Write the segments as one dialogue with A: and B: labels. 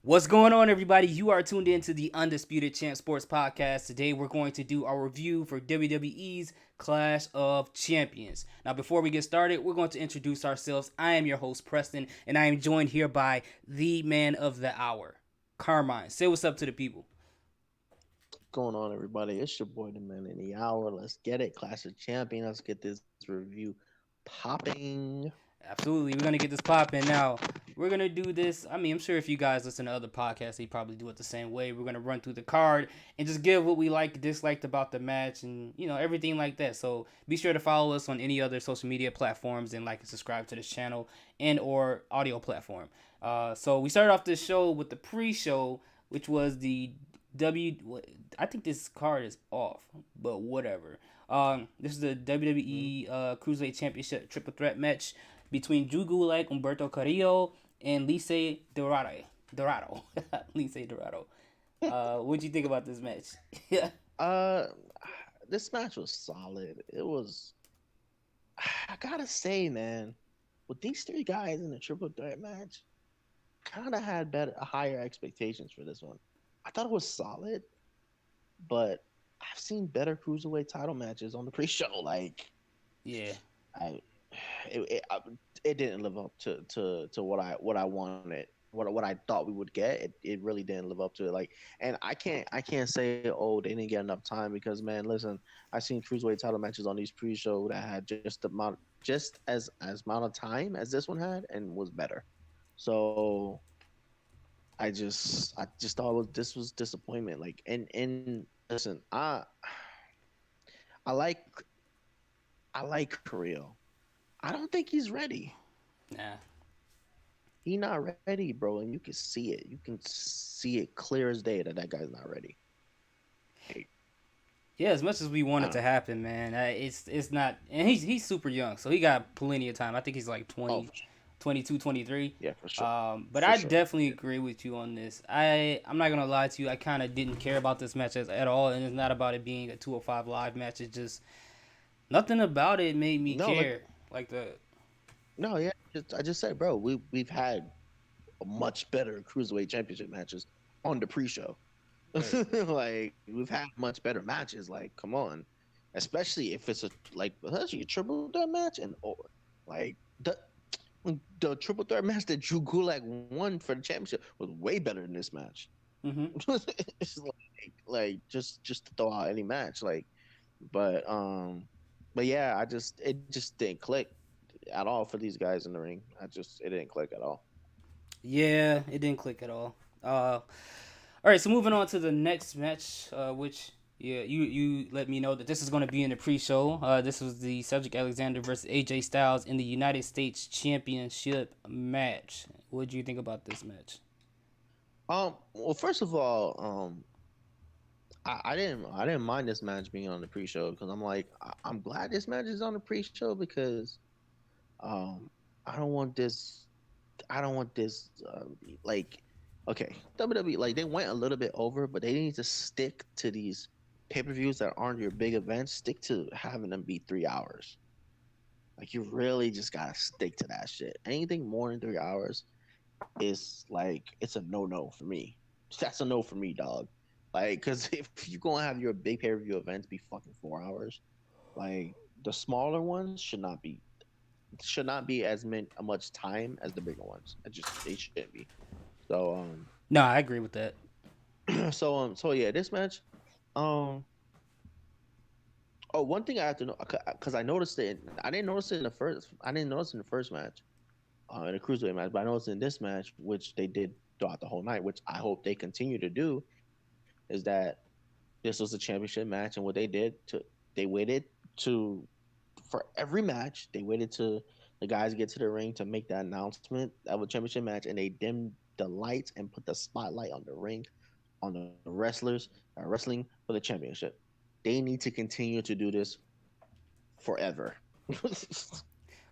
A: What's going on, everybody? You are tuned in to the Undisputed Champ Sports Podcast. Today, we're going to do our review for WWE's Clash of Champions. Now, before we get started, we're going to introduce ourselves. I am your host, Preston, and I am joined here by the man of the hour, Carmine. Say what's up to the people.
B: Going on, everybody? It's your boy, the man in the hour. Let's get it. Clash of Champion. Let's get this review popping.
A: Absolutely, we're gonna get this popping now. We're gonna do this. I mean, I'm sure if you guys listen to other podcasts, they probably do it the same way. We're gonna run through the card and just give what we like, disliked about the match, and everything like that. So be sure to follow us on any other social media platforms and like and subscribe to this channel and or audio platform. So we started off this show with the pre-show, which was the W. I think this card is off, but whatever. This is the
B: Mhm.
A: WWE Cruiserweight Championship Triple Threat match between Drew Gulak, Humberto Carrillo, and Lise Dorado. Dorado. Lise Dorado. What'd you think about this match? Yeah.
B: uh, this match was solid. It was. I gotta say, man, with these three guys in a triple threat match, kind of had higher expectations for this one. I thought it was solid, but I've seen better cruiserweight title matches on the pre-show.
A: Yeah.
B: I, it didn't live up to what I wanted, what I thought we would get. It really didn't live up to it. And I can't say, oh, they didn't get enough time, because, man, listen, I seen cruiserweight title matches on these pre-show that had just as amount of time as this one had, and was better. So I just thought this was disappointment. And listen, I like I like Carrillo. I don't think he's ready.
A: Nah.
B: He not ready, bro, and you can see it. You can see it clear as day that that guy's not ready. Like,
A: Yeah, as much as we want
B: I
A: it
B: don't
A: to
B: know.
A: happen, man, it's not. And he's super young, so he got plenty of time. I think he's like
B: Oh,
A: 20, 22, 23.
B: yeah, for sure,
A: But
B: for
A: I
B: sure.
A: definitely
B: Yeah.
A: agree with you on this. I'm not gonna lie to you. I kind of didn't care about this match at all, and it's not about it being a 205 live match. It's just nothing about it made me
B: No, like,
A: care like the.
B: no, yeah. I just said, bro, we've had much better cruiserweight championship matches on the pre-show.
A: Right.
B: Like, we've had much better matches. Like, come on, especially if it's especially a triple threat match, and or like the triple threat match that Drew Gulak won for the championship was way better than this match.
A: Mm-hmm.
B: It's just to throw out any match, but but yeah, it just didn't click at all for these guys in the ring. It didn't click at all.
A: Yeah, it didn't click at all. All right, so moving on to the next match, which yeah, you let me know that this is going to be in the pre-show. This was the Cedric Alexander versus AJ Styles in the United States Championship match. What do you think about this match?
B: Well, first of all, I didn't mind this match being on the pre-show, because I'm glad this match is on the pre-show, because um I don't want this I don't want this like okay, WWE, like, they went a little bit over, but they need to stick to these pay-per-views that aren't your big events. Stick to having them be 3 hours. Like, you really just gotta stick to that shit. Anything more than 3 hours is like, it's a no for me. That's a no for me, dog. Like, because if you're gonna have your big pay-per-view events be fucking 4 hours, like, the smaller ones should not be much time as the bigger ones. They shouldn't be. So
A: No, I agree with that.
B: so yeah, this match. Um, oh, one thing I have to know, because I noticed it. I didn't notice it in the first. I didn't notice it in the first match, in the cruiserweight match, but I noticed in this match, which they did throughout the whole night, which I hope they continue to do, is that this was a championship match, and what they waited to for every match, they waited to the guys get to the ring to make that announcement of a championship match, and they dimmed the lights and put the spotlight on the ring, on the wrestlers wrestling for the championship. They need to continue to do this forever.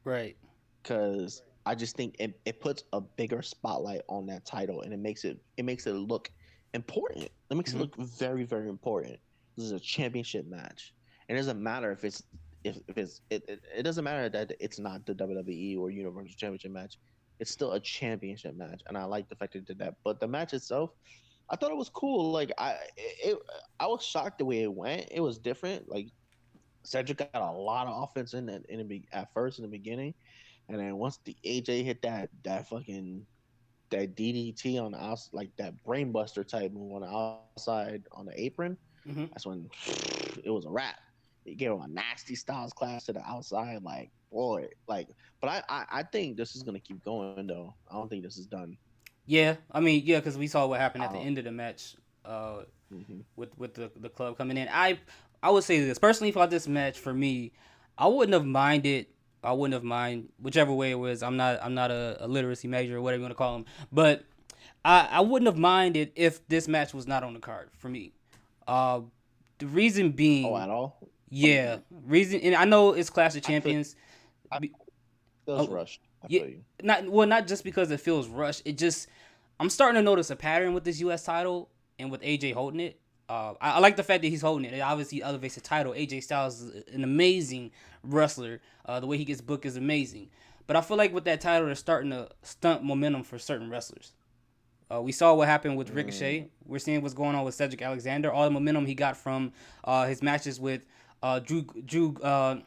A: Right.
B: Because I just think it puts a bigger spotlight on that title, and it makes it look important. It makes it
A: Mm-hmm.
B: look very, very important. This is a championship match. And it doesn't matter if it's it doesn't matter that it's not the WWE or Universal Championship match. it's still a championship match, and I like the fact that they did that. But the match itself, I thought it was cool. Like I was shocked the way it went. It was different. Like Cedric got a lot of offense at first in the beginning, and then once the AJ hit that fucking that DDT on the outside, like that brainbuster type move on the outside on the apron,
A: Hmm.
B: that's when it was a wrap. He gave him a nasty Styles clash to the outside, like boy, like. But I think this is gonna keep going though. I don't think this is done.
A: Yeah, I mean, yeah, because we saw what happened at the
B: Uh,
A: end of the match, uh,
B: mm-hmm.
A: with the club coming in. I would say this personally for this match for me, I wouldn't have minded. I wouldn't have mind whichever way it was. I'm not a literacy major or whatever you want to call them, but I wouldn't have minded if this match was not on the card for me. Uh, the reason
B: Oh,
A: being,
B: at all?
A: yeah, reason, and I know it's Clash of
B: I feel
A: Champions.
B: I feels
A: Oh,
B: rushed. I
A: yeah,
B: feel you.
A: not just because it feels rushed. It just I'm starting to notice a pattern with this U.S. title and with AJ holding it. I like the fact that he's holding it. It obviously elevates the title. AJ Styles is an amazing wrestler. The way he gets booked is amazing. But I feel like with that title, they're starting to stunt momentum for certain wrestlers. We saw what happened with
B: Mm,
A: Ricochet. We're seeing what's going on with Cedric Alexander. All the momentum he got from his matches with Drew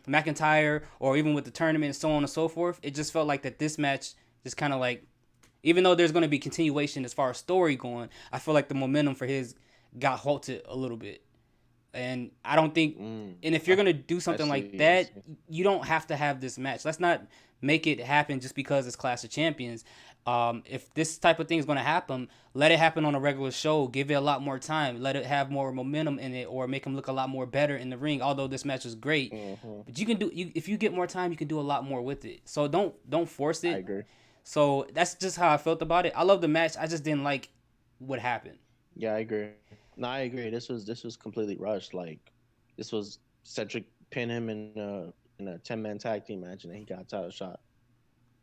A: McIntyre, or even with the tournament and so on and so forth. It just felt like that this match just kind of like, even though there's going to be continuation as far as story going, I feel like the momentum for his got halted a little bit. And I don't think,
B: mm.
A: and if
B: I,
A: you're gonna do
B: I
A: something like
B: see. I
A: that,
B: see.
A: you don't have to have this match. Let's not make it happen just because it's Clash of Champions. If this type of thing is gonna happen, let it happen on a regular show. Give it a lot more time. Let it have more momentum in it, or make him look a lot more better in the ring. Although this match was great,
B: Hmm.
A: but you can do you if you get more time, you can do a lot more with it. So don't force
B: I
A: it.
B: agree.
A: So that's just how I felt about it. I love the match. I just didn't like what happened.
B: Yeah, I agree. No, I agree. This was completely rushed. Like this was Cedric pin him in a 10-man tag team match, and then he got a title shot.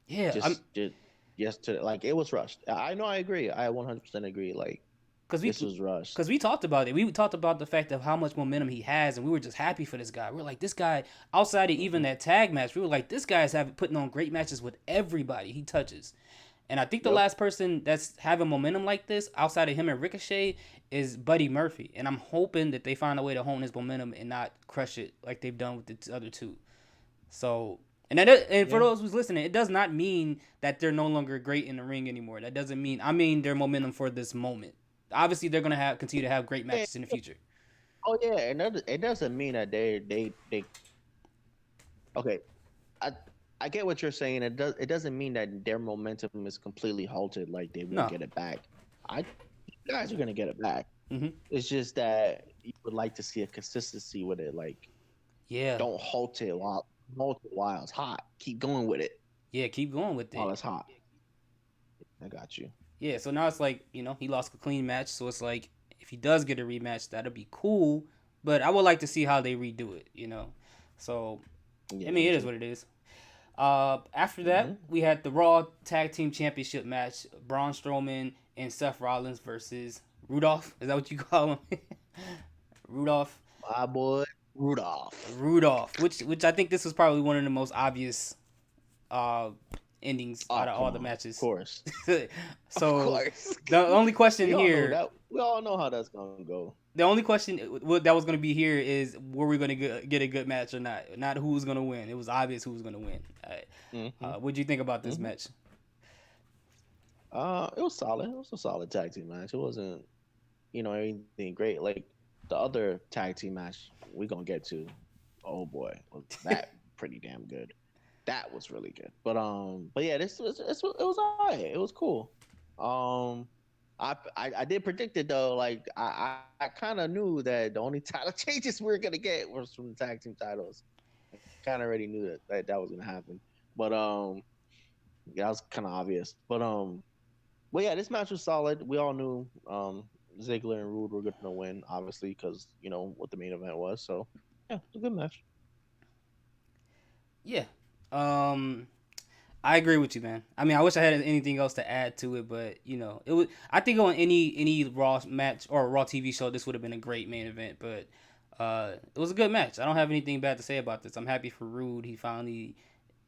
A: Yeah, I'm
B: Just yes to like it was rushed. I know. I agree. I 100% agree. Like
A: because we
B: this was rushed.
A: because we talked about it. We talked about the fact of how much momentum he has, and we were just happy for this guy. We are like, this guy, outside of even
B: Hmm.
A: that tag match, we were like, this guy's having putting on great matches with everybody he touches. And I think the
B: Yep.
A: last person that's having momentum like this, outside of him and Ricochet, is Buddy Murphy. And I'm hoping that they find a way to hone his momentum and not crush it like they've done with the other two. So, and for
B: Yeah.
A: those who's listening, it does not mean that they're no longer great in the ring anymore. That doesn't mean, I mean their momentum for this moment. Obviously, they're gonna have continue to have great
B: Yeah.
A: matches in the future.
B: Oh yeah. And it doesn't mean that they. Okay. I I get what you're saying. It doesn't mean that their momentum is completely halted. Like they won't
A: No.
B: get it back. I You guys are gonna get it back.
A: Hmm.
B: It's just that you would like to see a consistency with it. Like
A: Yeah.
B: don't halt it while it's hot. Keep going with it
A: Yeah. Keep going with
B: while
A: it.
B: it's hot. I got you.
A: Yeah. So now it's like, he lost a clean match. So it's like, if he does get a rematch, that'll be cool. But I would like to see how they redo it. So I
B: Yeah,
A: mean,
B: me
A: it is
B: too.
A: what it is. After
B: Hmm.
A: that, we had the Raw Tag Team Championship match: Braun Strowman and Seth Rollins versus Rudolph. Is that what you call him? Rudolph.
B: My boy Rudolph.
A: Rudolph. Which I think this was probably one of the most obvious uh, endings
B: Oh,
A: out of all
B: come
A: the
B: on. Of
A: matches.
B: course. Of
A: So
B: course.
A: the only question
B: We all know
A: here,
B: that. We all know how that's gonna go.
A: the only question that was going to be here is, were we going to get a good match or not? Not who was going to win. It was obvious who was going to win.
B: Hmm.
A: What do you think about this
B: Hmm.
A: match?
B: It was solid. It was a solid tag team match. It wasn't, anything great. Like the other tag team match we gonna get to. Oh boy, was that pretty damn good. That was really good. But yeah, it was alright. It was cool. Um, I did predict it though. Like I kind of knew that the only title changes we were gonna get was from the tag team titles. I kind of already knew that was gonna happen. But yeah, that was kind of obvious. But yeah, this match was solid. We all knew Ziggler and Rude were gonna win, obviously, because you know what the main event was. So yeah, it was a good match.
A: Yeah. Um, I agree with you, man. I mean, I wish I had anything else to add to it, but it was. I think on any Raw match or Raw TV show, this would have been a great main event. But it was a good match. I don't have anything bad to say about this. I'm happy for Rude. He finally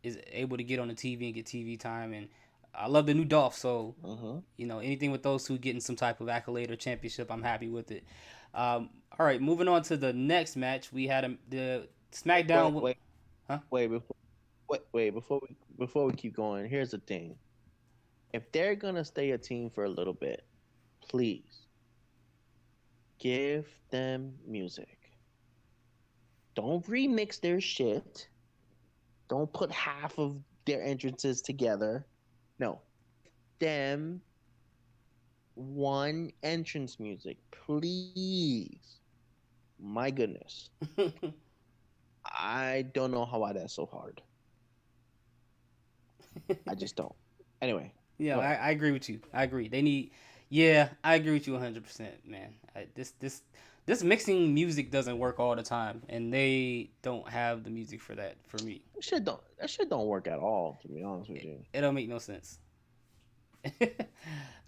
A: is able to get on the TV and get TV time, and I love the new Dolph, so
B: Uh-huh.
A: anything with those two getting some type of accolade or championship, I'm happy with it. All right, moving on to the next match, we had the
B: Wait,
A: SmackDown.
B: wait,
A: Huh?
B: wait, wait, before we keep going, here's the thing. If they're gonna stay a team for a little bit, please give them music. Don't remix their shit. Don't put half of their entrances together. No. Them one entrance music, please. My goodness. I don't know how why that's so hard. I just don't. Anyway,
A: Yeah,
B: go ahead.
A: I agree with you. I agree. They need. Yeah, I agree with you 100%, man. This mixing music doesn't work all the time, and they don't have the music for that for me.
B: That shit don't work at all, to be honest with you.
A: It don't make no sense.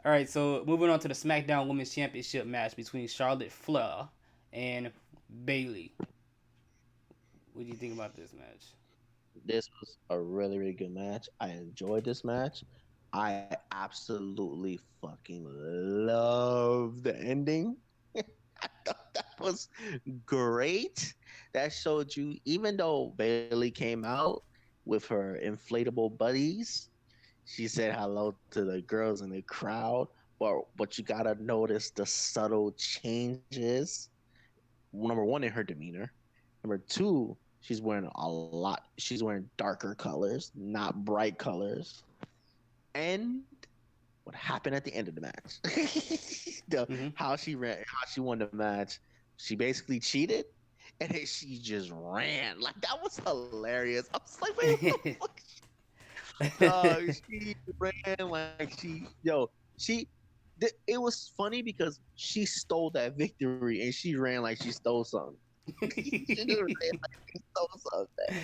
A: All right, so moving on to the SmackDown Women's Championship match between Charlotte Flair and Bailey. What do you think about this match?
B: This was a really, really good match. I enjoyed this match. I absolutely fucking love the ending. I thought that was great. That showed you, even though Bailey came out with her inflatable buddies, she said hello to the girls in the crowd. But you gotta notice the subtle changes. Number one, in her demeanor. Number two, she's wearing a lot. She's wearing darker colors, not bright colors. And what happened at the end of the match?
A: Mm-hmm.
B: How she ran, how she won the match. She basically cheated, and then she just ran. Like that was hilarious. I was like, wait, what the fuck? She ran like she. It was funny because she stole that victory and she ran like she stole something. She just ran like she stole something.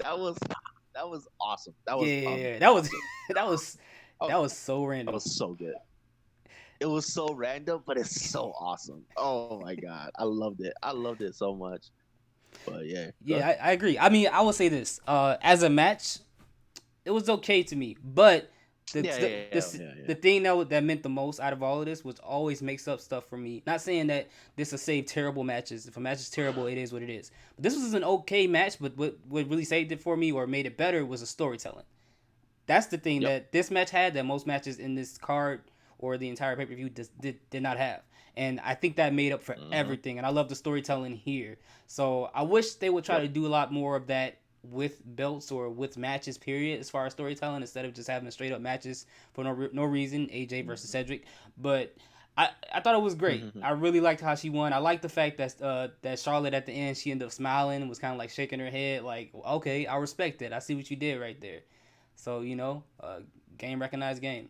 B: That was awesome. That was
A: Yeah, that was
B: awesome.
A: that was
B: Oh,
A: that was so
B: that
A: random.
B: was so good. It was so random, but it's so awesome. Oh my god, I loved it. I loved it so much. But yeah, go
A: Yeah,
B: ahead.
A: I agree. I mean, I will say this. As a match, it was okay to me, but the
B: Yeah,
A: the
B: yeah, yeah,
A: the,
B: yeah, yeah.
A: the thing that meant the most out of all of this was always makes up stuff for me. Not saying that this will save terrible matches. If a match is terrible, it is what it is. But this was an okay match, but what really saved it for me or made it better was the storytelling. That's the thing
B: Yep.
A: that this match had that most matches in this card or the entire pay per view did not have. And I think that made up for
B: Hmm.
A: everything. And I love the storytelling here. So I wish they would try
B: Yep.
A: to do a lot more of that with belts or with matches, period, as far as storytelling, instead of just having straight up matches for no reason, AJ versus Cedric. But I thought it was great.
B: Hmm.
A: I really liked how she won. I liked the fact that Charlotte at the end she ended up smiling and was kind of like shaking her head, like, okay, I respect it. I see what you did right there. So game recognized game.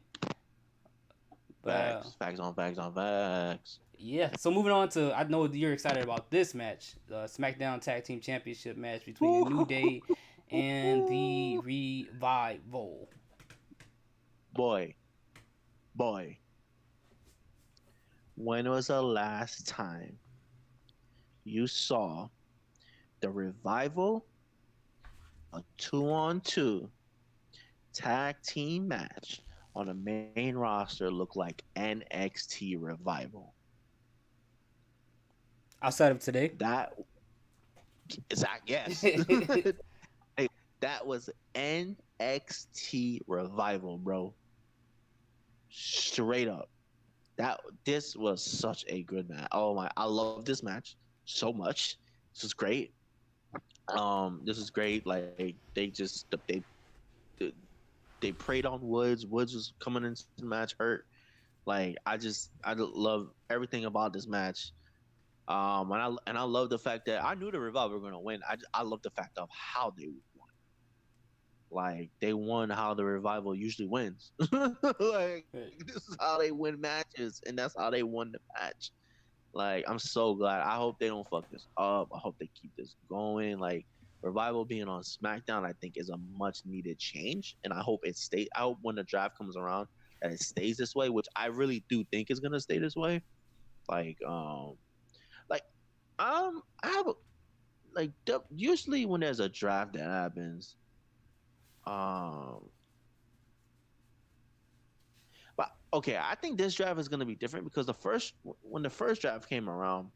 A: But
B: Facts, facts on facts on facts.
A: yeah. So moving on to, I know you're excited about this match, the SmackDown Tag Team Championship match between the New Day and the Revival.
B: Boy, boy, when was the last time you saw the Revival, a 2-on-2 tag team match on the main roster, look like NXT Revival?
A: Outside of today.
B: That is that yes. Hey, that was NXT Revival, bro. Straight up. This was such a good match. Oh my, I love this match so much. This is great. This is great. Like they preyed on Woods. Woods was coming into the match hurt. Like I love everything about this match. And I love the fact that I knew the Revival were gonna win. I love the fact of how they won. Like they won how the Revival usually wins. Like this is how they win matches, and that's how they won the match. Like I'm so glad. I hope they don't fuck this up. I hope they keep this going. Like Revival being on SmackDown, I think is a much needed change, and I hope it stay. I hope when the draft comes around that it stays this way, which I really do think is gonna stay this way. Like like I have usually when there's a draft that happens, um okay, I think this draft is gonna be different because when the first draft came around,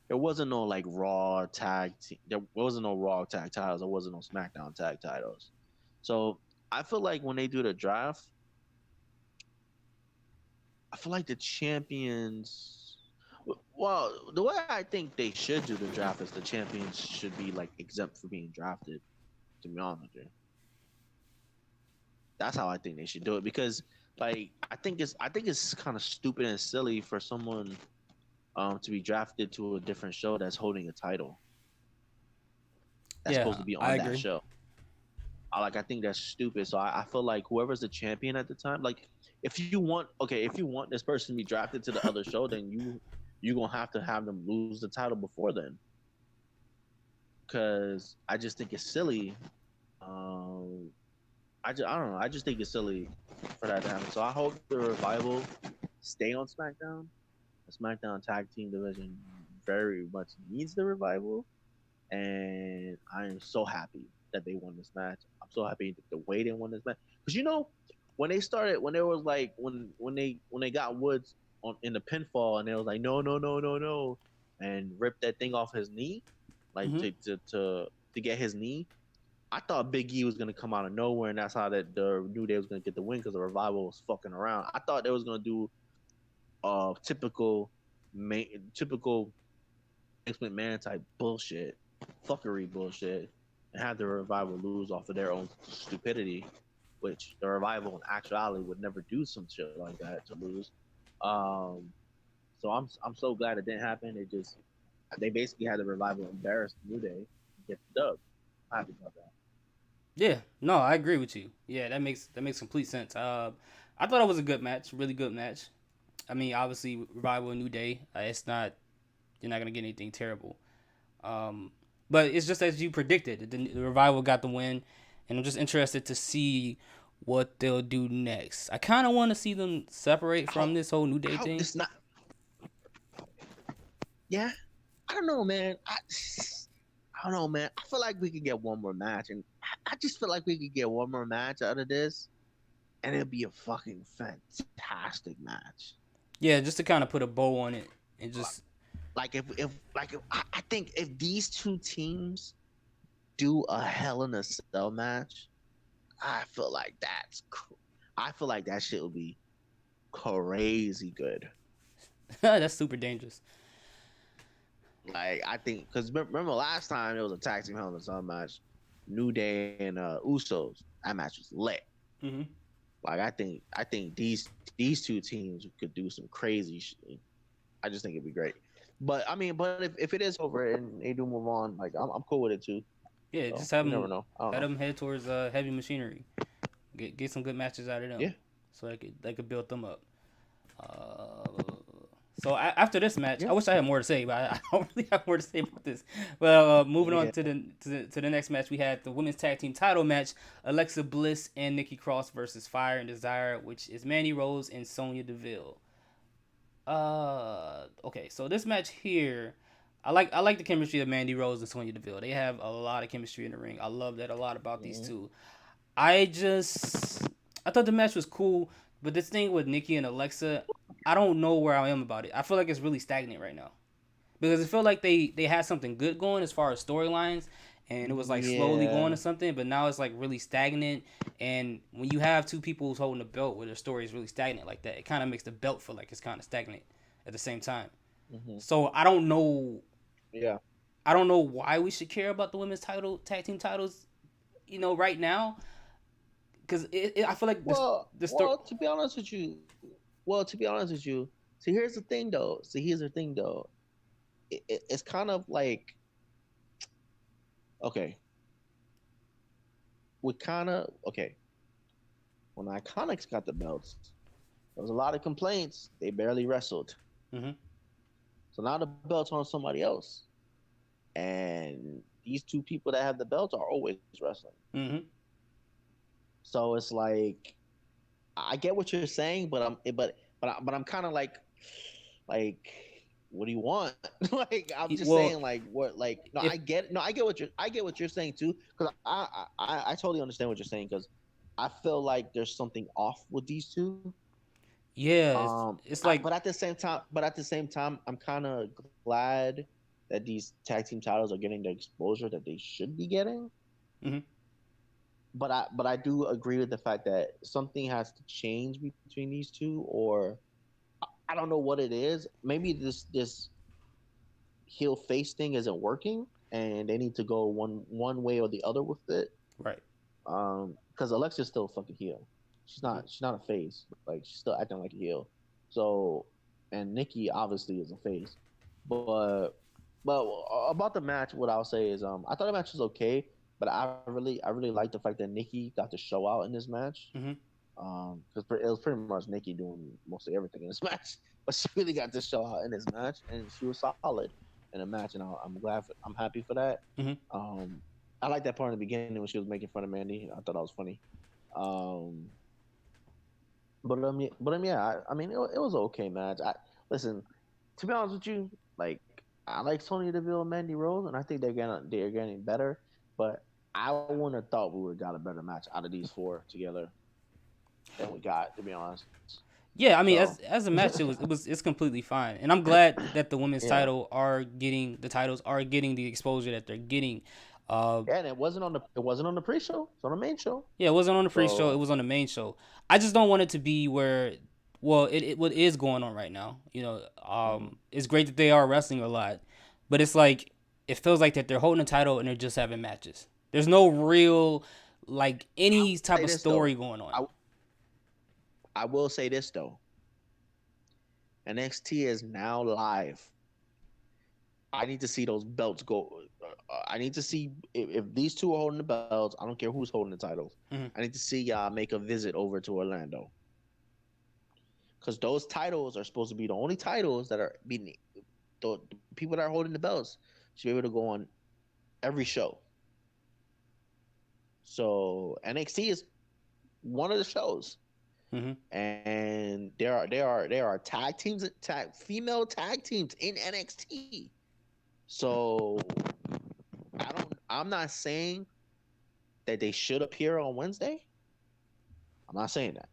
B: there wasn't no like there wasn't no Raw tag titles, there wasn't no SmackDown tag titles. So I feel like when they do the draft, I feel like the champions. Well, the way I think they should do the draft is the champions should be like exempt for being drafted. To be honest with you, that's how I think they should do it because like I think it's kind of stupid and silly for someone to be drafted to a different show that's holding a title that's supposed
A: Yeah,
B: to be
A: I
B: on that
A: agree.
B: show. I think that's stupid. So I feel like whoever's the champion at the time, like if you want this person to be drafted to the other show, then you gonna have them lose the title before then. Because I just think it's silly. Um, I don't know. I just think it's silly for that to happen. So I hope the revival stay on SmackDown. The SmackDown Tag Team Division very much needs the revival, and I am so happy that they won this match. I'm so happy that the way they won this match because when they was like when they got Woods on in the pinfall and they was like no and ripped that thing off his knee like
A: Hmm.
B: to get his knee. I thought Big E was gonna come out of nowhere and that's how that the New Day was gonna get the win because the revival was fucking around. I thought they was gonna do typical typical Vince McMahon type bullshit, fuckery bullshit, and have the revival lose off of their own stupidity, which the revival in actuality would never do some shit like that to lose. Um, so I'm so glad it didn't happen. They basically had the revival embarrass New Day and get the dub. I'm happy about that.
A: Yeah, no, I agree with you. Yeah, that makes complete sense. I thought it was a good match, really good match. I mean, obviously, Revival and New Day. It's not you're not gonna get anything terrible. Um, but it's just as you predicted. The Revival got the win, and I'm just interested to see what they'll do next. I kind of want to see them separate
B: I
A: from
B: hope
A: this whole New
B: I
A: Day
B: hope
A: thing.
B: this not. Yeah, I don't know, man. I don't know, man. I feel like we could get one more match, and I just feel like we could get one more match out of this, and it'll be a fucking fantastic match.
A: Yeah, just to kind of put a bow on it and just
B: I think if these two teams do a Hell in a Cell match, I feel like I feel like that shit will be crazy good.
A: that's super dangerous.
B: Like I think because remember last time it was a tag team Hell in a Cell match, New Day and Usos. That match was lit.
A: Hmm.
B: Like I think these two teams could do some crazy shit. I just think it'd be great. But if it is over and they do move on, like I'm cool with it too.
A: Yeah,
B: So
A: just
B: you never know. I don't
A: have
B: know.
A: them head towards heavy machinery. Get some good matches out of them,
B: Yeah,
A: so they could build them up. Uh, so after this match, I
B: yeah,
A: wish I had more to say, but I don't really have more to say about this. Well, moving on
B: yeah.
A: to the next match, we had the women's tag team title match: Alexa Bliss and Nikki Cross versus Fire and Desire, which is Mandy Rose and Sonya Deville. Okay, so this match here, I like the chemistry of Mandy Rose and Sonya Deville. They have a lot of chemistry in the ring. I love that a lot about these
B: Mhm.
A: two. I thought the match was cool, but this thing with Nikki and Alexa, I don't know where I am about it. I feel like it's really stagnant right now because it felt like they had something good going as far as storylines, and it was like slowly going
B: Yeah.
A: to something, but now it's like really stagnant. And when you have two people who's holding a belt where their story is really stagnant like that, it kind of makes the belt feel like it's kind of stagnant at the same time.
B: Hmm.
A: So I don't know.
B: Yeah.
A: I don't know why we should care about the women's tag team titles, right now, because I feel like the story.
B: To be honest with you, see, here's the thing, though. See, here's the thing, though. It's kind of like, okay, okay. When Iconics got the belts, there was a lot of complaints. They barely wrestled.
A: Hmm.
B: So now the belt's on somebody else. And these two people that have the belts are always wrestling.
A: Hmm.
B: So it's like, I get what you're saying, but I'm kind of like what do you want? Like I'm just
A: Well,
B: saying like what like no
A: if
B: I get what you're saying too because I totally understand what you're saying because I feel like there's something off with these two.
A: Yeah, it's like
B: But at the same time, I'm kind of glad that these tag team titles are getting the exposure that they should be getting.
A: mhm,
B: But I do agree with the fact that something has to change between these two, or I don't know what it is. Maybe this heel face thing isn't working, and they need to go one way or the other with it.
A: right.
B: Because Alexa's still a fucking heel.
A: Mhm.
B: She's not a face. Like she's still acting like a heel. So, and Nikki obviously is a face. But but about the match, what I'll say is I thought the match was okay, but I really like the fact that Nikki got to show out in this match.
A: Mhm.
B: Because it was pretty much Nikki doing mostly everything in this match, but she really got to show out in this match, and she was solid in the match, and I'm happy for that.
A: Mhm.
B: Um, I like that part in the beginning when she was making fun of Mandy. I thought that was funny. Um, yeah, I mean, it was an okay match. Listen, to be honest with you, like I like Sonya Deville and Mandy Rose, and I think they're getting better. But I wouldn't have thought we would have got a better match out of these four together than we got, to be honest.
A: Yeah, I mean,
B: So
A: as a match, it's completely fine, and I'm glad that the women's
B: yeah,
A: titles are getting the exposure that they're getting.
B: yeah, and it wasn't on the pre-show. It's on the main show.
A: Yeah, it wasn't on the pre-show. It
B: So
A: was on the main show. I just don't want it to be where, well, what is going on right now.
B: mm,
A: It's great that they are wrestling a lot, but it's like it feels like that they're holding the title and they're just having matches. There's no real like any type
B: say
A: of
B: this though.
A: story going on.
B: I I will say this though. NXT is now live. I need to see those belts go. I need to see if these two are holding the belts. I don't care who's holding the titles.
A: Mhm.
B: I need to see y'all make a visit over to Orlando because those titles are supposed to be the only titles that are being the people that are holding the belts should be able to go on every show. So NXT is one of the shows,
A: Mhm.
B: and there are female tag teams in NXT. So I'm not saying that they should appear on Wednesday. I'm not saying that.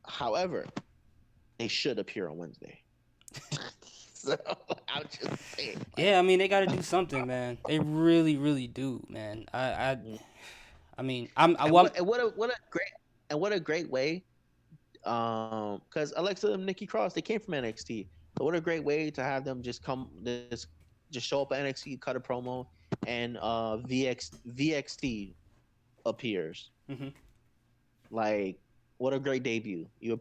B: However, they should appear on Wednesday. So I'm just saying, like,
A: Yeah, I mean they got to do something, man. They really, really do, man.
B: mm.
A: I mean, I'm, I,
B: and
A: well,
B: what a great way. Because Alexa and Nikki Cross, they came from NXT. So what a great way to have them just show up at NXT, cut a promo, and VXT appears.
A: mhm.
B: Like, what a great debut! You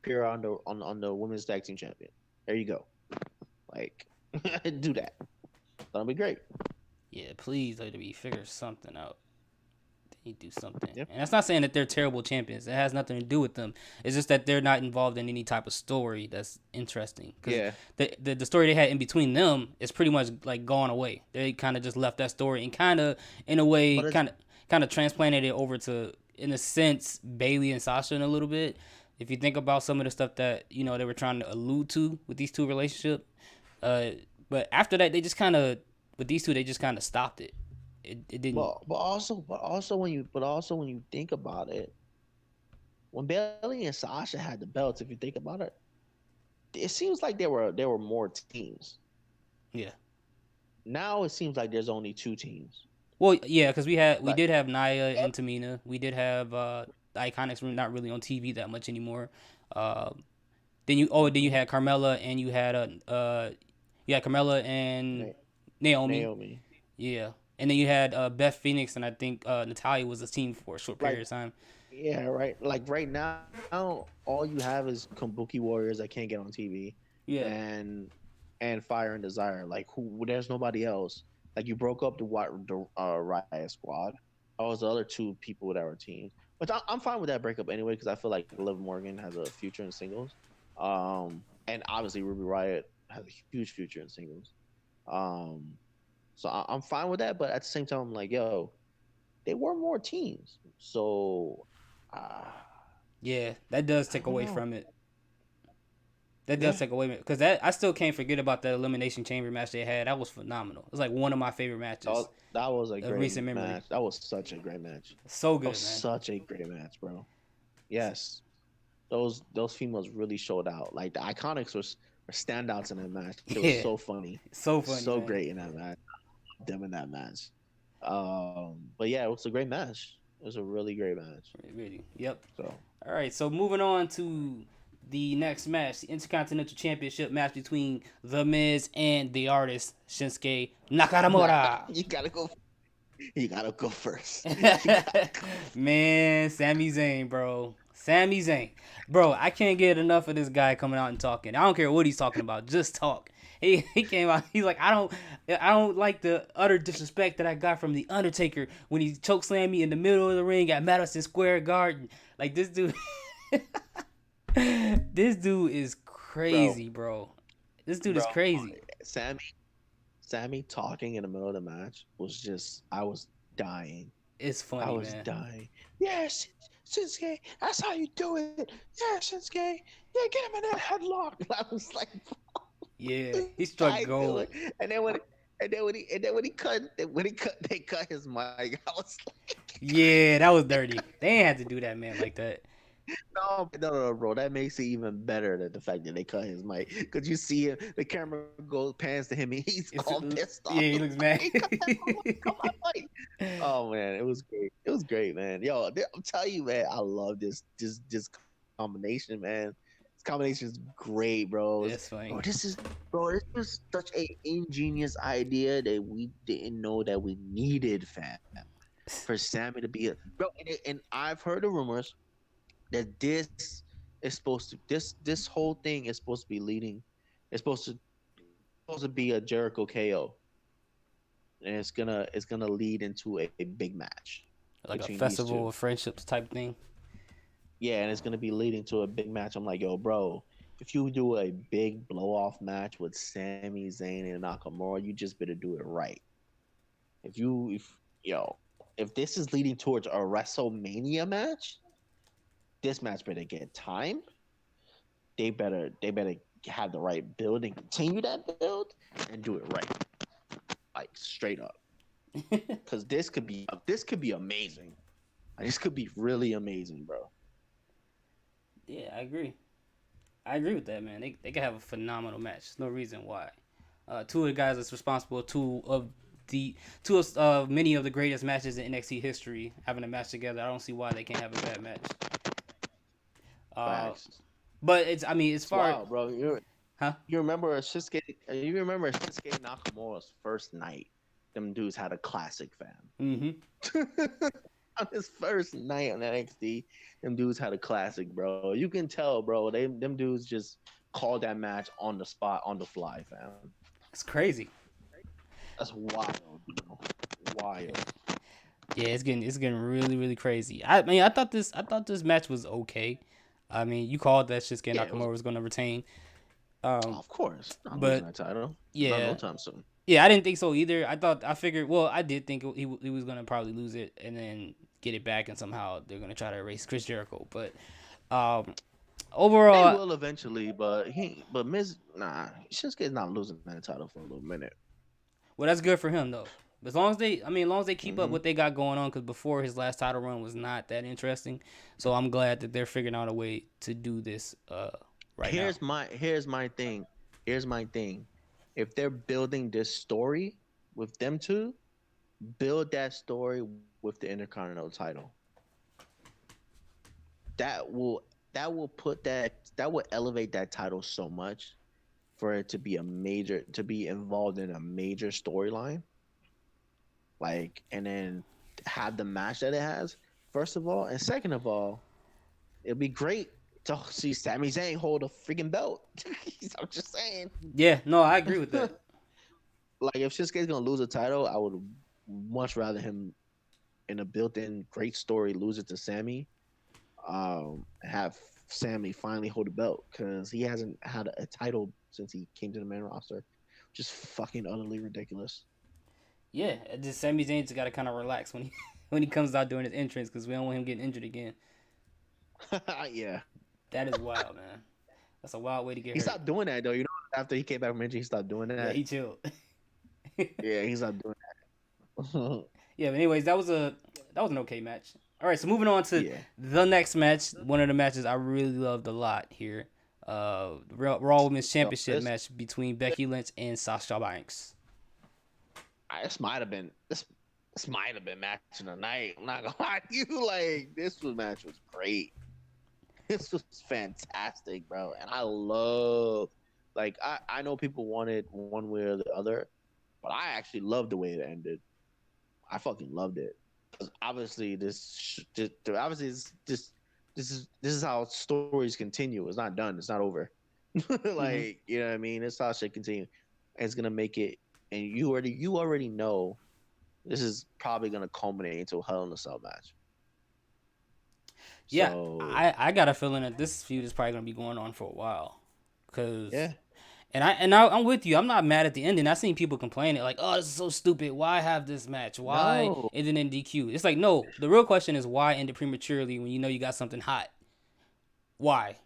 B: appear on the women's tag team champion. There you go. Like, do that. That'll be great.
A: Yeah, please WWE figure something out. They do something,
B: Yep.
A: and that's not saying that they're terrible champions. It has nothing to do with them. It's just that they're not involved in any type of story that's interesting. Because
B: Yeah.
A: the story they had in between them is pretty much like gone away. They kind of just left that story and kind of, in a way,
B: But it's
A: kind of transplanted it over to, in a sense, Bailey and Sasha in a little bit. If you think about some of the stuff that they were trying to allude to with these two relationships, uh, but after that they just kind of, with these two, they just kind of stopped it. It didn't.
B: but also when you think about it, when Bailey and Sasha had the belts, if you think about it, it seems like there were more teams.
A: Yeah.
B: Now it seems like there's only two teams.
A: Well, yeah, because we
B: Like
A: did have Naya and Tamina. We did have the Iconics were not really on TV that much anymore. Um, then you had Carmella and you had Carmella and
B: Na-
A: Naomi.
B: Naomi.
A: Yeah, and then you had Beth Phoenix, and I think Natalia was a team for a short period
B: Like
A: of time.
B: yeah, right. Like right now, all you have is Kabuki Warriors that can't get on TV,
A: Yeah.
B: and Fire and Desire. Like who? There's nobody else. Like you broke up the Riot Squad. That was the other two people that were teams. Which I'm fine with that breakup anyway because I feel like Liv Morgan has a future in singles, and obviously Ruby Riot has a huge future in singles. Um, so I'm fine with that, but at the same time, I'm like, yo, they were more teams. So uh,
A: Yeah, that does
B: I
A: take
B: don't
A: away
B: know.
A: from it. That does
B: Yeah,
A: take away because that I still can't forget about that elimination chamber match they had. That was phenomenal. It was like one of my favorite matches
B: that was a
A: of
B: great
A: recent memory.
B: match. That was such a great match.
A: So
B: That was
A: good, man.
B: such a great match, bro. Yes. those females really showed out. Like the Iconics were standouts in that match. It was
A: Yeah,
B: so funny,
A: so funny,
B: so
A: man.
B: great in that match. Them in that match. But yeah, it was a great match. It was a really great match.
A: Really. Yep.
B: So
A: All right, so moving on to the next match, the Intercontinental Championship match between The Miz and the artist Shinsuke
B: nah,
A: Nakamura.
B: you gotta go. You gotta go first. You gotta go.
A: Man, Sami Zayn, bro. Sami Zayn. Bro, I can't get enough of this guy coming out and talking. I don't care what he's talking about, just talk. He came out, he's like, I don't like the utter disrespect that I got from the Undertaker when he chokeslammed me in the middle of the ring at Madison Square Garden. Like this dude this dude is
B: Bro,
A: crazy, bro. This dude is
B: bro,
A: crazy.
B: Sammy, Sammy talking in the middle of the match was just, I was dying.
A: It's
B: I
A: funny,
B: was
A: man.
B: dying. Yeah, Shinsuke, that's how you do it. Yeah, Shinsuke, yeah, get him in that headlock. I was like,
A: Yeah, he struck
B: I do
A: gold.
B: it. And then when they cut his mic. I was like,
A: Yeah, that was dirty. They ain't had to do that, man, like that.
B: no, bro. That makes it even better than the fact that they cut his mic. Cause you see him, the camera goes pans to him, and he's
A: It's,
B: all pissed off.
A: yeah, he looks mad.
B: He cut my mic. Oh man, it was great. It was great, man. Yo, I'm telling you, man, I love this combination, man. This combination is great, bro.
A: It's funny.
B: This is such a ingenious idea that we didn't know that we needed, fam. For Sammy to be a bro, and I've heard the rumors that this whole thing is supposed to be leading. It's supposed to be a Jericho KO, and it's gonna lead into a big match
A: Like a
B: between these
A: festival
B: two.
A: of friendships type thing.
B: Yeah, and it's gonna be leading to a big match. I'm like, yo, bro, if you do a big blow off match with Sami Zayn and Nakamura, you just better do it right. If this is leading towards a WrestleMania match, this match better get time. They better have the right build and continue that build and do it right, like straight up. Because this could be amazing. This could be really amazing, bro.
A: Yeah, I agree. I agree with that, man. They could have a phenomenal match. There's no reason why. Two of the guys that's responsible, two of many of the greatest matches in NXT history, having a match together. I don't see why they can't have a bad match. Uh,
B: Facts.
A: but it's, I mean, as far,
B: Wow, bro.
A: huh?
B: You remember Shinsuke Nakamura's first night? Them dudes had a classic, fam.
A: Mm-hmm.
B: On his first night on NXT, them dudes had a classic, bro. You can tell, bro. Them dudes just called that match on the spot, on the fly, fam.
A: It's crazy.
B: That's wild, bro. Wild.
A: Yeah, it's getting really really crazy. I mean, I thought this match was okay. I mean, you called that Shinsuke
B: Yeah, it was.
A: Nakamura was going to retain.
B: Of course, not losing
A: But
B: that title. Not
A: yeah,
B: no time soon.
A: yeah, I didn't think so either. I figured, well, I did think he was going to probably lose it and then get it back, and somehow they're going to try to erase Chris Jericho. But um,
B: They
A: overall,
B: will eventually, but Miz, nah, Shinsuke's not losing that title for a little minute.
A: well, that's good for him though. As long as they keep up
B: Hmm.
A: what they got going on, because before his last title run was not that interesting. So I'm glad that they're figuring out a way to do this right now.
B: Here's my thing. Here's my thing. If they're building this story with them two, build that story with the Intercontinental title. That will elevate that title so much for it to be involved in a major storyline. Like, and then have the match that it has, first of all, and second of all, it'd be great to see Sami Zayn hold a freaking belt. I'm just saying.
A: Yeah, no, I agree with that.
B: Like, if Shinsuke's gonna lose a title, I would much rather him in a built-in great story lose it to Sammy. Have Sammy finally hold the belt because he hasn't had a title since he came to the main roster. Just fucking utterly ridiculous.
A: Yeah, just Sami Zayn just got to kind of relax when he when he comes out doing his entrance, because we don't want him getting injured again.
B: Yeah.
A: That is wild, man. That's a wild way to get
B: He
A: hurt.
B: stopped doing that though. After he came back from injury, he stopped doing
A: Yeah,
B: that.
A: he chilled.
B: Yeah, he stopped doing that.
A: Yeah, but anyways, that was an okay match. All right, so moving on to
B: Yeah.
A: the next match, one of the matches I really loved a lot here. Raw Women's
B: So
A: Championship match between Becky Lynch and Sasha Banks.
B: this might have been match of the night. I'm not gonna lie to you. Like match was great. This was fantastic, bro. And I love like I know people wanted one way or the other, but I actually loved the way it ended. I fucking loved it. Because obviously this is how stories continue. It's not done. It's not over. Like, you know what I mean? It's how shit continue. And it's gonna make it and you already know this is probably gonna culminate into a Hell in a Cell match.
A: Yeah,
B: So
A: I got a feeling that this feud is probably gonna be going on for a while, cause
B: yeah.
A: I'm with you. I'm not mad at the ending. I seen people complaining like, "Oh, this is so stupid. Why have this match? Why
B: No.
A: ended in DQ?" It's like, no. The real question is why end it prematurely when you know you got something hot. Why?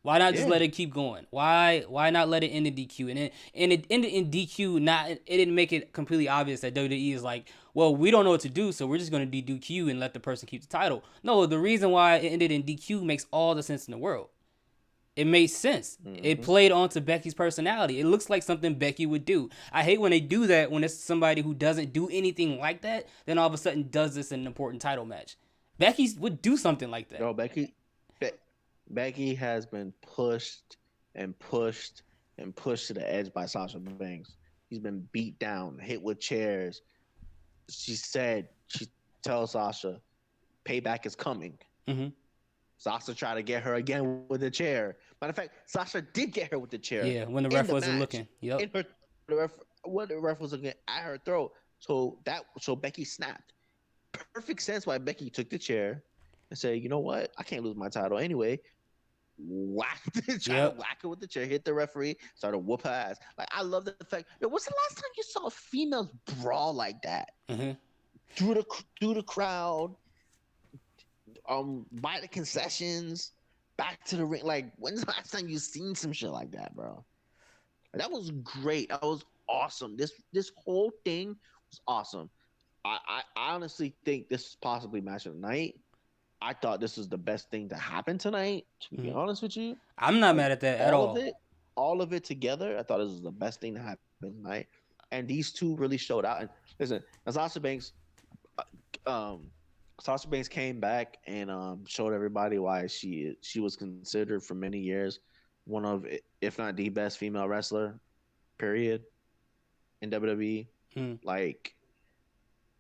A: Why not just
B: Yeah.
A: let it keep going? Why not let it end in DQ? And it ended in DQ. Not it didn't make it completely obvious that WWE is like, well, we don't know what to do, so we're just gonna do DQ and let the person keep the title. No, the reason why it ended in DQ makes all the sense in the world. It made sense. It
B: Mm-hmm.
A: played onto Becky's personality. It looks like something Becky would do. I hate when they do that when it's somebody who doesn't do anything like that, then all of a sudden does this in an important title match. Becky would do something like that.
B: No, Be- Becky has been pushed and pushed and pushed to the edge by Sasha Banks. She's been beat down, hit with chairs. She tells Sasha, payback is coming.
A: Mm-hmm.
B: Sasha tried to get her again with a chair. Matter of fact, Sasha did get her with the chair.
A: Yeah, when the
B: in
A: ref
B: the
A: wasn't
B: match,
A: looking. Yep.
B: In her, the ref was looking at her throat. So Becky snapped. Perfect sense why Becky took the chair and said, you know what? I can't lose my title anyway. Try to whack her with the chair, hit the referee, started whoop her ass. Like I love the fact. Yo, what's the last time you saw females brawl like that?
A: Mm-hmm.
B: Through the crowd, by the concessions, back to the ring. Like when's the last time you seen some shit like that, bro? That was great. That was awesome. This whole thing was awesome. I honestly think this is possibly match of the night. I thought this was the best thing to happen tonight. To be honest with you,
A: I'm not
B: like
A: mad at that at all.
B: All of it together, I thought this was the best thing to happen tonight. And these two really showed out. And listen, Sasha Banks, um, Sasha Banks came back and showed everybody why she was considered for many years one of, if not the best female wrestler, period, in WWE. Like,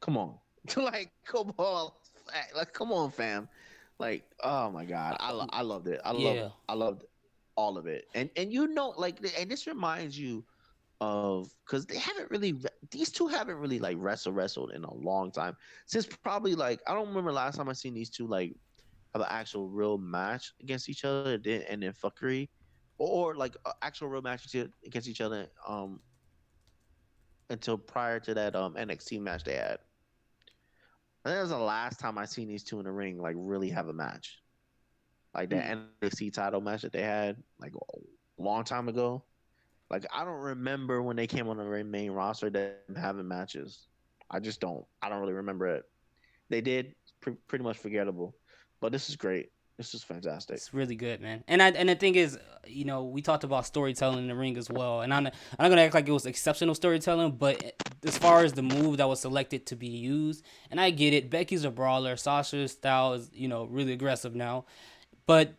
B: come on, come on, fam. Like, oh my god, I loved it. I loved all of it. And you know, like, and this reminds you of because these two haven't really like wrestled in a long time since probably like I don't remember last time I seen these two like have an actual real match against each other and then fuckery or like actual real match against each other until prior to that NXT match they had. And that was the last time I seen these two in the ring like really have a match. Like that NXT title match that they had like a long time ago. Like I don't remember when they came on the main roster them having matches. I just don't. I don't really remember it. They did pretty much forgettable, but this is great. This is fantastic.
A: It's really good, man. And the thing is, you know, we talked about storytelling in the ring as well. And I'm not gonna act like it was exceptional storytelling, but as far as the move that was selected to be used, and I get it, Becky's a brawler. Sasha's style is, you know, really aggressive now, but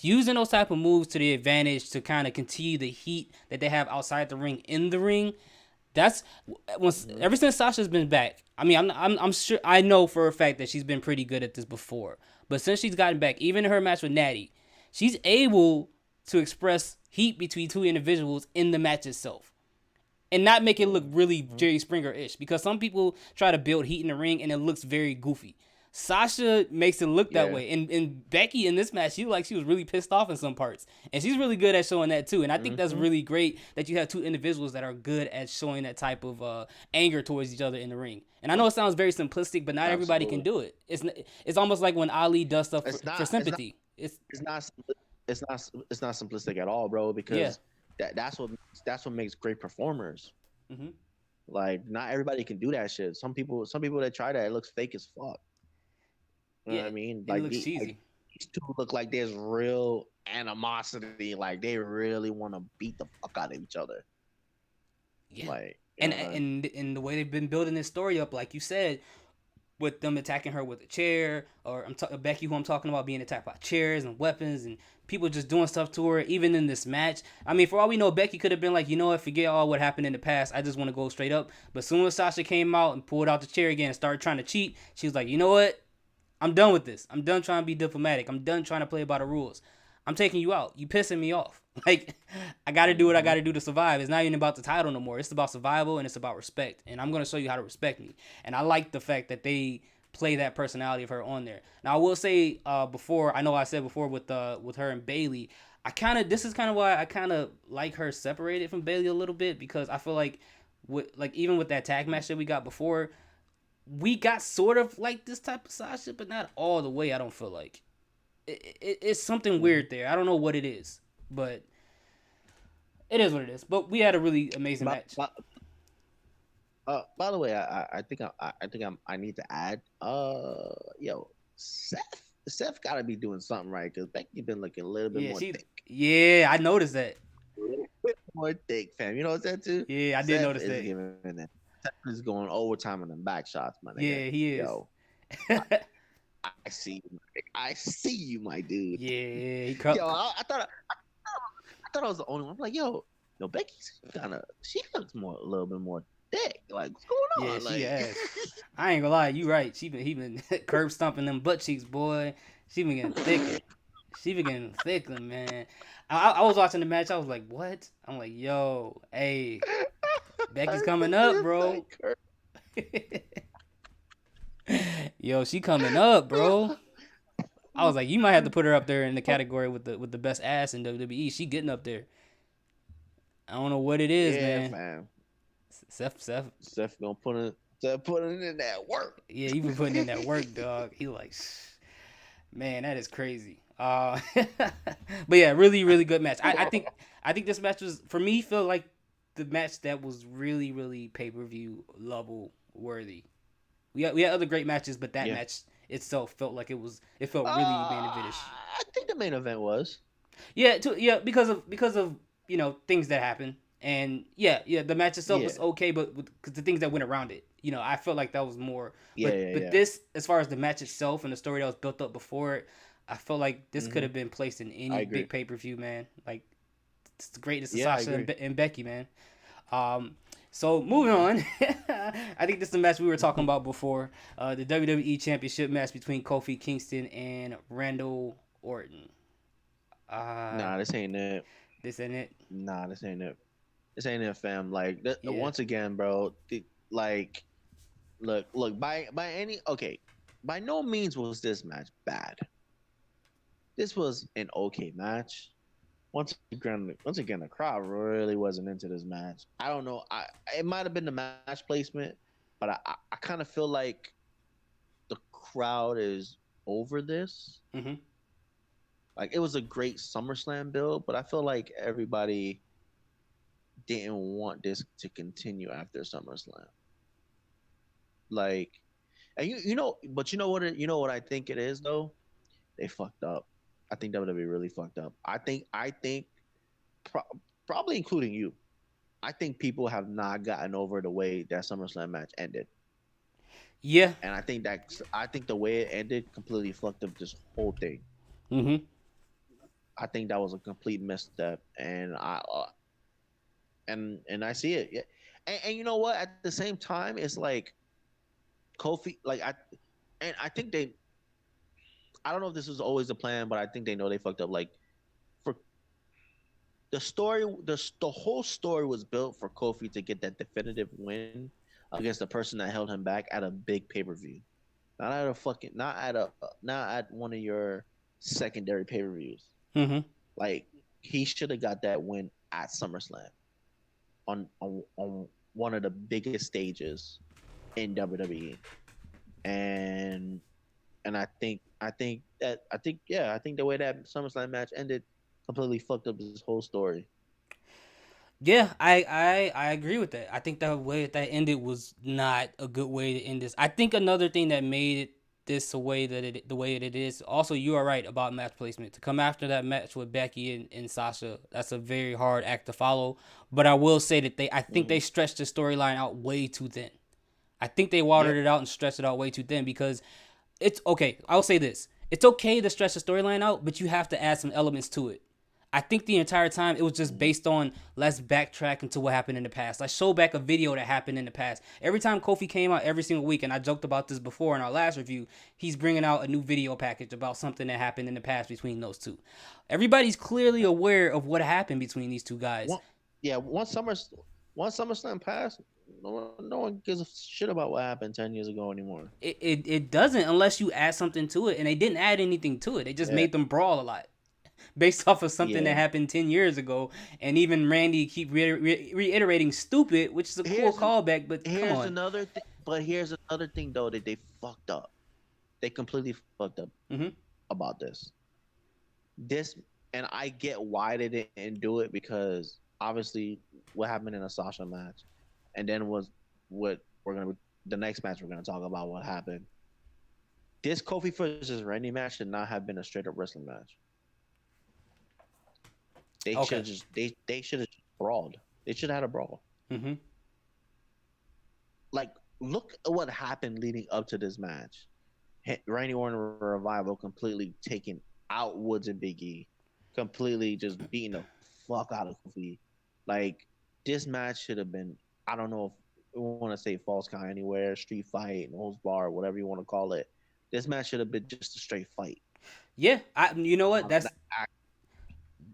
A: using those type of moves to the advantage to kind of continue the heat that they have outside the ring in the ring. That's ever since Sasha's been back. I mean, I'm sure I know for a fact that she's been pretty good at this before. But since she's gotten back, even in her match with Natty, she's able to express heat between two individuals in the match itself, and not make it look really Jerry Springer-ish. Because some people try to build heat in the ring and it looks very goofy. Sasha makes it look that way. And Becky in this match, she was really pissed off in some parts. And she's really good at showing that too. And I think that's really great that you have two individuals that are good at showing that type of anger towards each other in the ring. And I know it sounds very simplistic, but not everybody can do it. It's almost like when Ali does stuff for sympathy.
B: It's not simplistic at all, bro, because that's what makes great performers.
A: Mm-hmm.
B: Like not everybody can do that shit. Some people that try that, it looks fake as fuck. You know
A: Yeah,
B: what I mean?
A: and it looks cheesy.
B: These two look like there's real animosity. Like they really want to beat the fuck out of each other.
A: Yeah,
B: Like, you
A: and
B: know what I mean?
A: and the way they've been building this story up, like you said, with them attacking her with a chair, or Becky, who I'm talking about, being attacked by chairs and weapons, and people just doing stuff to her, even in this match. I mean, for all we know, Becky could have been like, you know what, forget all what happened in the past. I just want to go straight up. But as soon as Sasha came out and pulled out the chair again and started trying to cheat, she was like, you know what? I'm done with this. I'm done trying to be diplomatic. I'm done trying to play by the rules. I'm taking you out. You pissing me off. Like, I got to do what I got
B: Mm-hmm.
A: to do to survive. It's not even about the title no more. It's about survival and it's about respect. And I'm going to show you how to respect me. And I like the fact that they play that personality of her on there. Now, I will say before, I know I said before with her and Bayley, this is kind of why I kind of like her separated from Bayley a little bit, because I feel like even with that tag match that we got before, we got sort of like this type of Sasha, but not all the way. I don't feel like it's something
B: Mm-hmm.
A: weird there. I don't know what it is, but it is what it is. But we had a really amazing
B: But,
A: match.
B: but by the way, I think I need to add. Yo, Seth got to be doing something right because Becky been looking a little bit
A: Yeah,
B: more thick.
A: yeah, I noticed that.
B: A little bit more thick, fam. You know what that too?
A: Yeah, I did
B: Seth
A: notice
B: is
A: that.
B: giving that. Seth is going overtime on them back shots, my nigga.
A: Yeah, he is.
B: Yo, I see you. I see you, my dude.
A: Yeah,
B: Yo, I thought I was the only one. I'm like, yo, Becky's she looks a little bit more thick. Like, what's going
A: yeah,
B: on?
A: she
B: Like,
A: has. I ain't gonna lie, you right. He been curb stomping them butt cheeks, boy. She been getting thicker. She been getting thicker, man. I was watching the match. I was like, what? I'm like, yo, hey, Becky's coming up, bro. Yo, she coming up, bro. I was like, you might have to put her up there in the category with the best ass in WWE. She getting up there. I don't know what it is,
B: yeah,
A: man.
B: fam.
A: Seth.
B: Steph gonna put it in that work.
A: Yeah, he been putting in that work, dog. He like, man, that is crazy. But yeah, really, really good match. I think this match was, for me, feel like the match that was really, really pay per view level worthy. We had other great matches, but that
B: Yeah.
A: match itself felt like it felt really main eventish.
B: I think the main event was.
A: Yeah, because of things that happened, and the match itself
B: Yeah.
A: was okay, but because the things that went around it, I felt like that was more. But
B: Yeah.
A: this, as far as the match itself and the story that was built up before it, I felt like this could have been placed in
B: I
A: any
B: agree.
A: big pay per view, man. Like, it's the greatness of
B: Yeah, I
A: Sasha
B: agree.
A: and Becky, man. So moving on, I think this is the match we were talking about before, the WWE Championship match between Kofi Kingston and Randall Orton.
B: Nah, this ain't it.
A: This ain't it.
B: Nah, this ain't it. This ain't it, fam. Like,
A: Yeah.
B: once again, bro. Like, look. By no means was this match bad. This was an okay match. Once again, the crowd really wasn't into this match. I don't know. It might have been the match placement, but I kind of feel like the crowd is over this.
A: Mm-hmm.
B: Like, it was a great SummerSlam build, but I feel like everybody didn't want this to continue after SummerSlam. Like, and but you know what I think it is though? They fucked up. I think WWE really fucked up. I think probably including you. I think people have not gotten over the way that SummerSlam match ended.
A: Yeah.
B: And I think the way it ended completely fucked up this whole thing.
A: Mm-hmm.
B: I think that was a complete misstep, and and I see it. Yeah. And you know what? At the same time, it's like Kofi, I think I don't know if this was always the plan, but I think they know they fucked up. Like, for the story, the whole story was built for Kofi to get that definitive win against the person that held him back at a big pay-per-view, not at one of your secondary pay-per-views.
A: Mm-hmm.
B: Like, he should have got that win at SummerSlam on one of the biggest stages in WWE. And I think the way that SummerSlam match ended completely fucked up this whole story.
A: Yeah, I agree with that. I think the way that ended was not a good way to end this. I think another thing that made it this the way that it is. Also, you are right about match placement. To come after that match with Becky and Sasha, that's a very hard act to follow. But I will say that I think they stretched the storyline out way too thin. I think they watered
B: Yep.
A: it out and stretched it out way too thin because it's okay. I'll say this: it's okay to stretch the storyline out, but you have to add some elements to it. I think the entire time it was just based on let's backtrack into what happened in the past. Let's show back a video that happened in the past. Every time Kofi came out every single week, and I joked about this before in our last review, he's bringing out a new video package about something that happened in the past between those two. Everybody's clearly aware of what happened between these two guys.
B: Once SummerSlam passed, no one gives a shit about what happened 10 years ago anymore.
A: It doesn't unless you add something to it, and they didn't add anything to it. They just made them brawl a lot based off of something that happened 10 years ago. And even Randy keep reiterating stupid, which is a cool callback, but come on.
B: Here's another thing, though, that they fucked up. They completely fucked up about this. And I get why they didn't do it, because obviously what happened in a Sasha match, and then was what the next match we're gonna talk about what happened. This Kofi versus Randy match should not have been a straight up wrestling match. They should just they should have brawled. They should have had a brawl.
A: Mm-hmm.
B: Like, look at what happened leading up to this match. Randy Orton Revival completely taking out Woods and Big E, completely just beating the fuck out of Kofi. Like, this match should have been, I don't know if you want to say Falls Count Anywhere, Street Fight, Nose Bar, whatever you want to call it. This match should have been just a straight fight.
A: Yeah, you know what?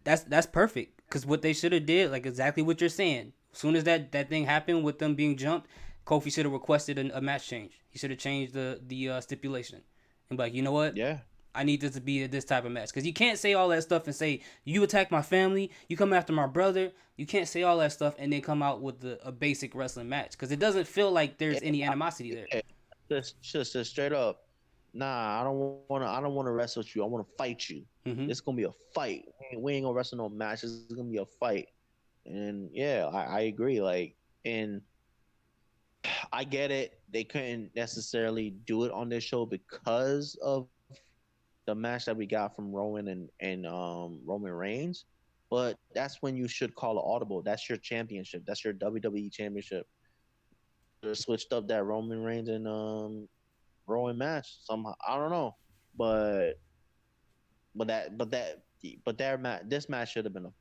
A: That's perfect, because what they should have did, like exactly what you're saying. As soon as that thing happened with them being jumped, Kofi should have requested a match change. He should have changed the stipulation and be like, you know what?
B: Yeah.
A: I need this to be this type of match, because you can't say all that stuff and say you attack my family, you come after my brother. You can't say all that stuff and then come out with a basic wrestling match, because it doesn't feel like there's any animosity there.
B: Just straight up. Nah, I don't want to wrestle with you. I want to fight you.
A: Mm-hmm.
B: It's gonna be a fight. We ain't gonna wrestle no match. It's gonna be a fight. And yeah, I agree. Like, and I get it. They couldn't necessarily do it on this show because of the match that we got from Rowan and Roman Reigns. But that's when you should call an audible. That's your championship. That's your WWE championship. They switched up that Roman Reigns and Rowan match somehow. I don't know, but this match should have been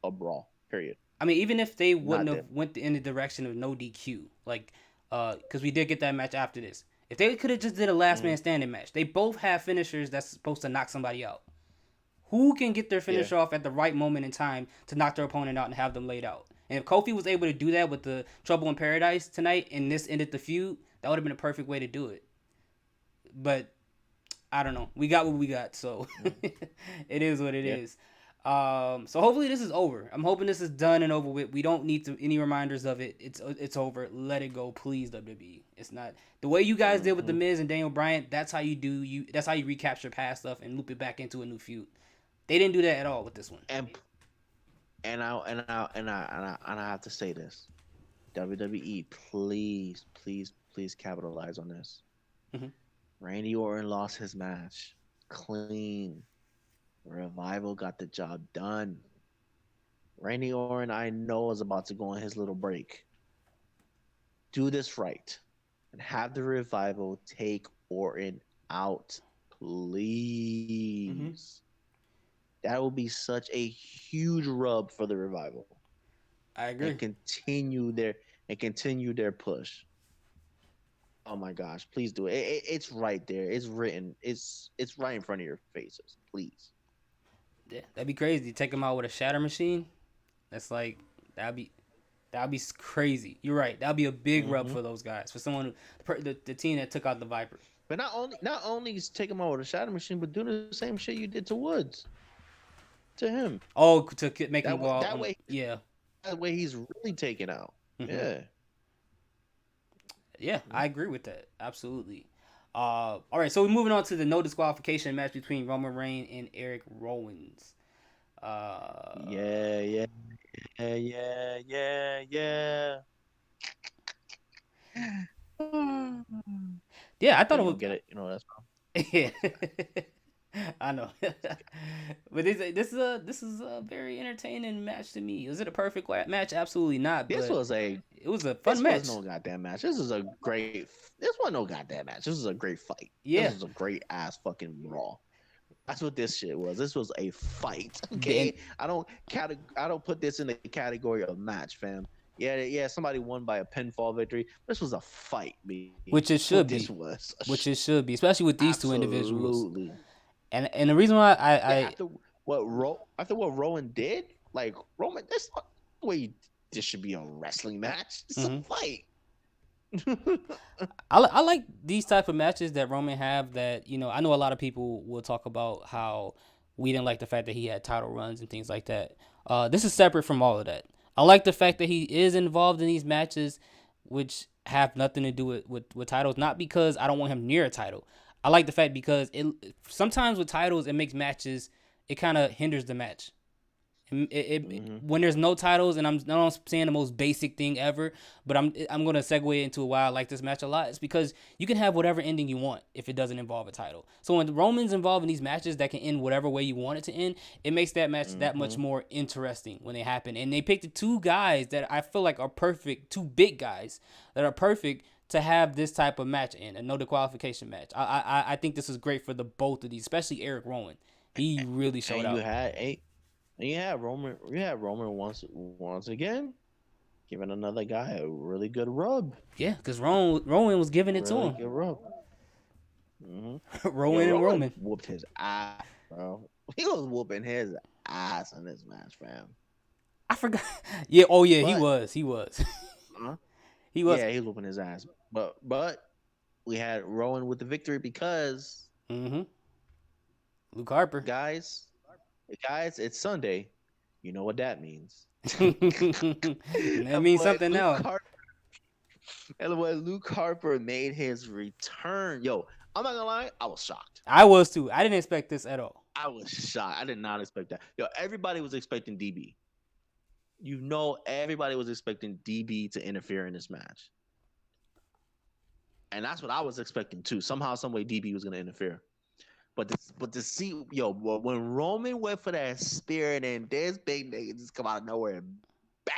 B: a brawl. Period.
A: I mean, even if they wouldn't have went in the direction of no DQ, like, because we did get that match after this. If they could have just did a last man standing match, they both have finishers that's supposed to knock somebody out. Who can get their finisher off at the right moment in time to knock their opponent out and have them laid out? And if Kofi was able to do that with the Trouble in Paradise tonight and this ended the feud, that would have been a perfect way to do it. But I don't know. We got what we got, so it is what it is. So hopefully this is over. I'm hoping this is done and over with. We don't need any reminders of it. It's over. Let it go, please, WWE. It's not the way you guys did with The Miz and Daniel Bryan. That's how you do. That's how you recapture past stuff and loop it back into a new feud. They didn't do that at all with this one.
B: And I have to say this: WWE, please capitalize on this.
A: Mm-hmm.
B: Randy Orton lost his match clean. Revival got the job done. Randy Orton, I know, is about to go on his little break. Do this right and have the Revival take Orton out, please.
A: Mm-hmm.
B: That will be such a huge rub for the Revival.
A: I agree.
B: And continue their push. Oh my gosh, please do it. It's right there. It's written. It's right in front of your faces. Please.
A: Yeah, that'd be crazy. Take them out with a shatter machine. That's like that'd be crazy. You're right. That'd be a big rub for those guys. For someone the team that took out the Viper.
B: But not only take him out with a shatter machine, but do the same shit you did to Woods. To him.
A: Oh, to make him go out.
B: That way.
A: Yeah.
B: That way he's really taken out. Mm-hmm. Yeah.
A: Yeah, I agree with that. Absolutely. All right, so we're moving on to the no disqualification match between Roman Reigns and Eric Rollins.
B: Yeah.
A: Yeah, I
B: Oh,
A: thought it
B: you
A: was.
B: don't get it. You know that's
A: Yeah, I know. But this is a very entertaining match to me. Was it a perfect match? Absolutely not.
B: this
A: But
B: was a
A: it was a fun
B: this was
A: match.
B: no goddamn match. This is a great. This was no goddamn match. This is a great fight. This
A: Yeah.
B: was a great ass fucking brawl. That's what this shit was. This was a fight.
A: Then,
B: Okay, I don't put this in the category of match, fam. Yeah. Somebody won by a pinfall victory. This was a fight, me.
A: which it
B: That's what
A: should
B: this
A: be,
B: was.
A: which it should be, especially with these two individuals.
B: Absolutely.
A: And the reason why
B: Yeah.
A: I
B: After what Rowan did, like Roman, that's not the way this should be a wrestling match. It's a fight.
A: I like these type of matches that Roman have that, you know, I know a lot of people will talk about how we didn't like the fact that he had title runs and things like that. This is separate from all of that. I like the fact that he is involved in these matches which have nothing to do with titles, not because I don't want him near a title. I like the fact because it sometimes with titles it makes matches, it kind of hinders the match. When there's no titles, and I'm not saying the most basic thing ever, but I'm gonna segue into why I like this match a lot. It's because you can have whatever ending you want if it doesn't involve a title. So when Roman's involved in these matches that can end whatever way you want it to end, it makes that match that much more interesting when they happen. And they picked the two guys that I feel like are perfect, two big guys that are perfect to have this type of match in, a no disqualification match. I think this is great for the both of these, especially Eric Rowan. He really showed out.
B: You had Roman once again, giving another guy a really good rub.
A: Yeah, because Rowan was giving it to him.
B: Good rub.
A: Rowan and Roman
B: whooped his ass, bro. He was whooping his ass in this match, fam.
A: I forgot. Yeah. Oh yeah,
B: But,
A: he was. He was.
B: huh?
A: He was.
B: Yeah, he was whooping his ass. But we had Rowan with the victory because
A: Luke Harper.
B: guys, it's Sunday. You know what that means.
A: That means something else.
B: And when Luke Harper made his return, yo, I'm not gonna lie, I was shocked.
A: I was too. I didn't expect this at all.
B: I was shocked. I did not expect that. Yo, everybody was expecting DB. You know, everybody was expecting DB to interfere in this match. And that's what I was expecting too. Somehow, some way, DB was gonna interfere. But to see, yo, when Roman went for that spear and then this big nigga just come out of nowhere and bang,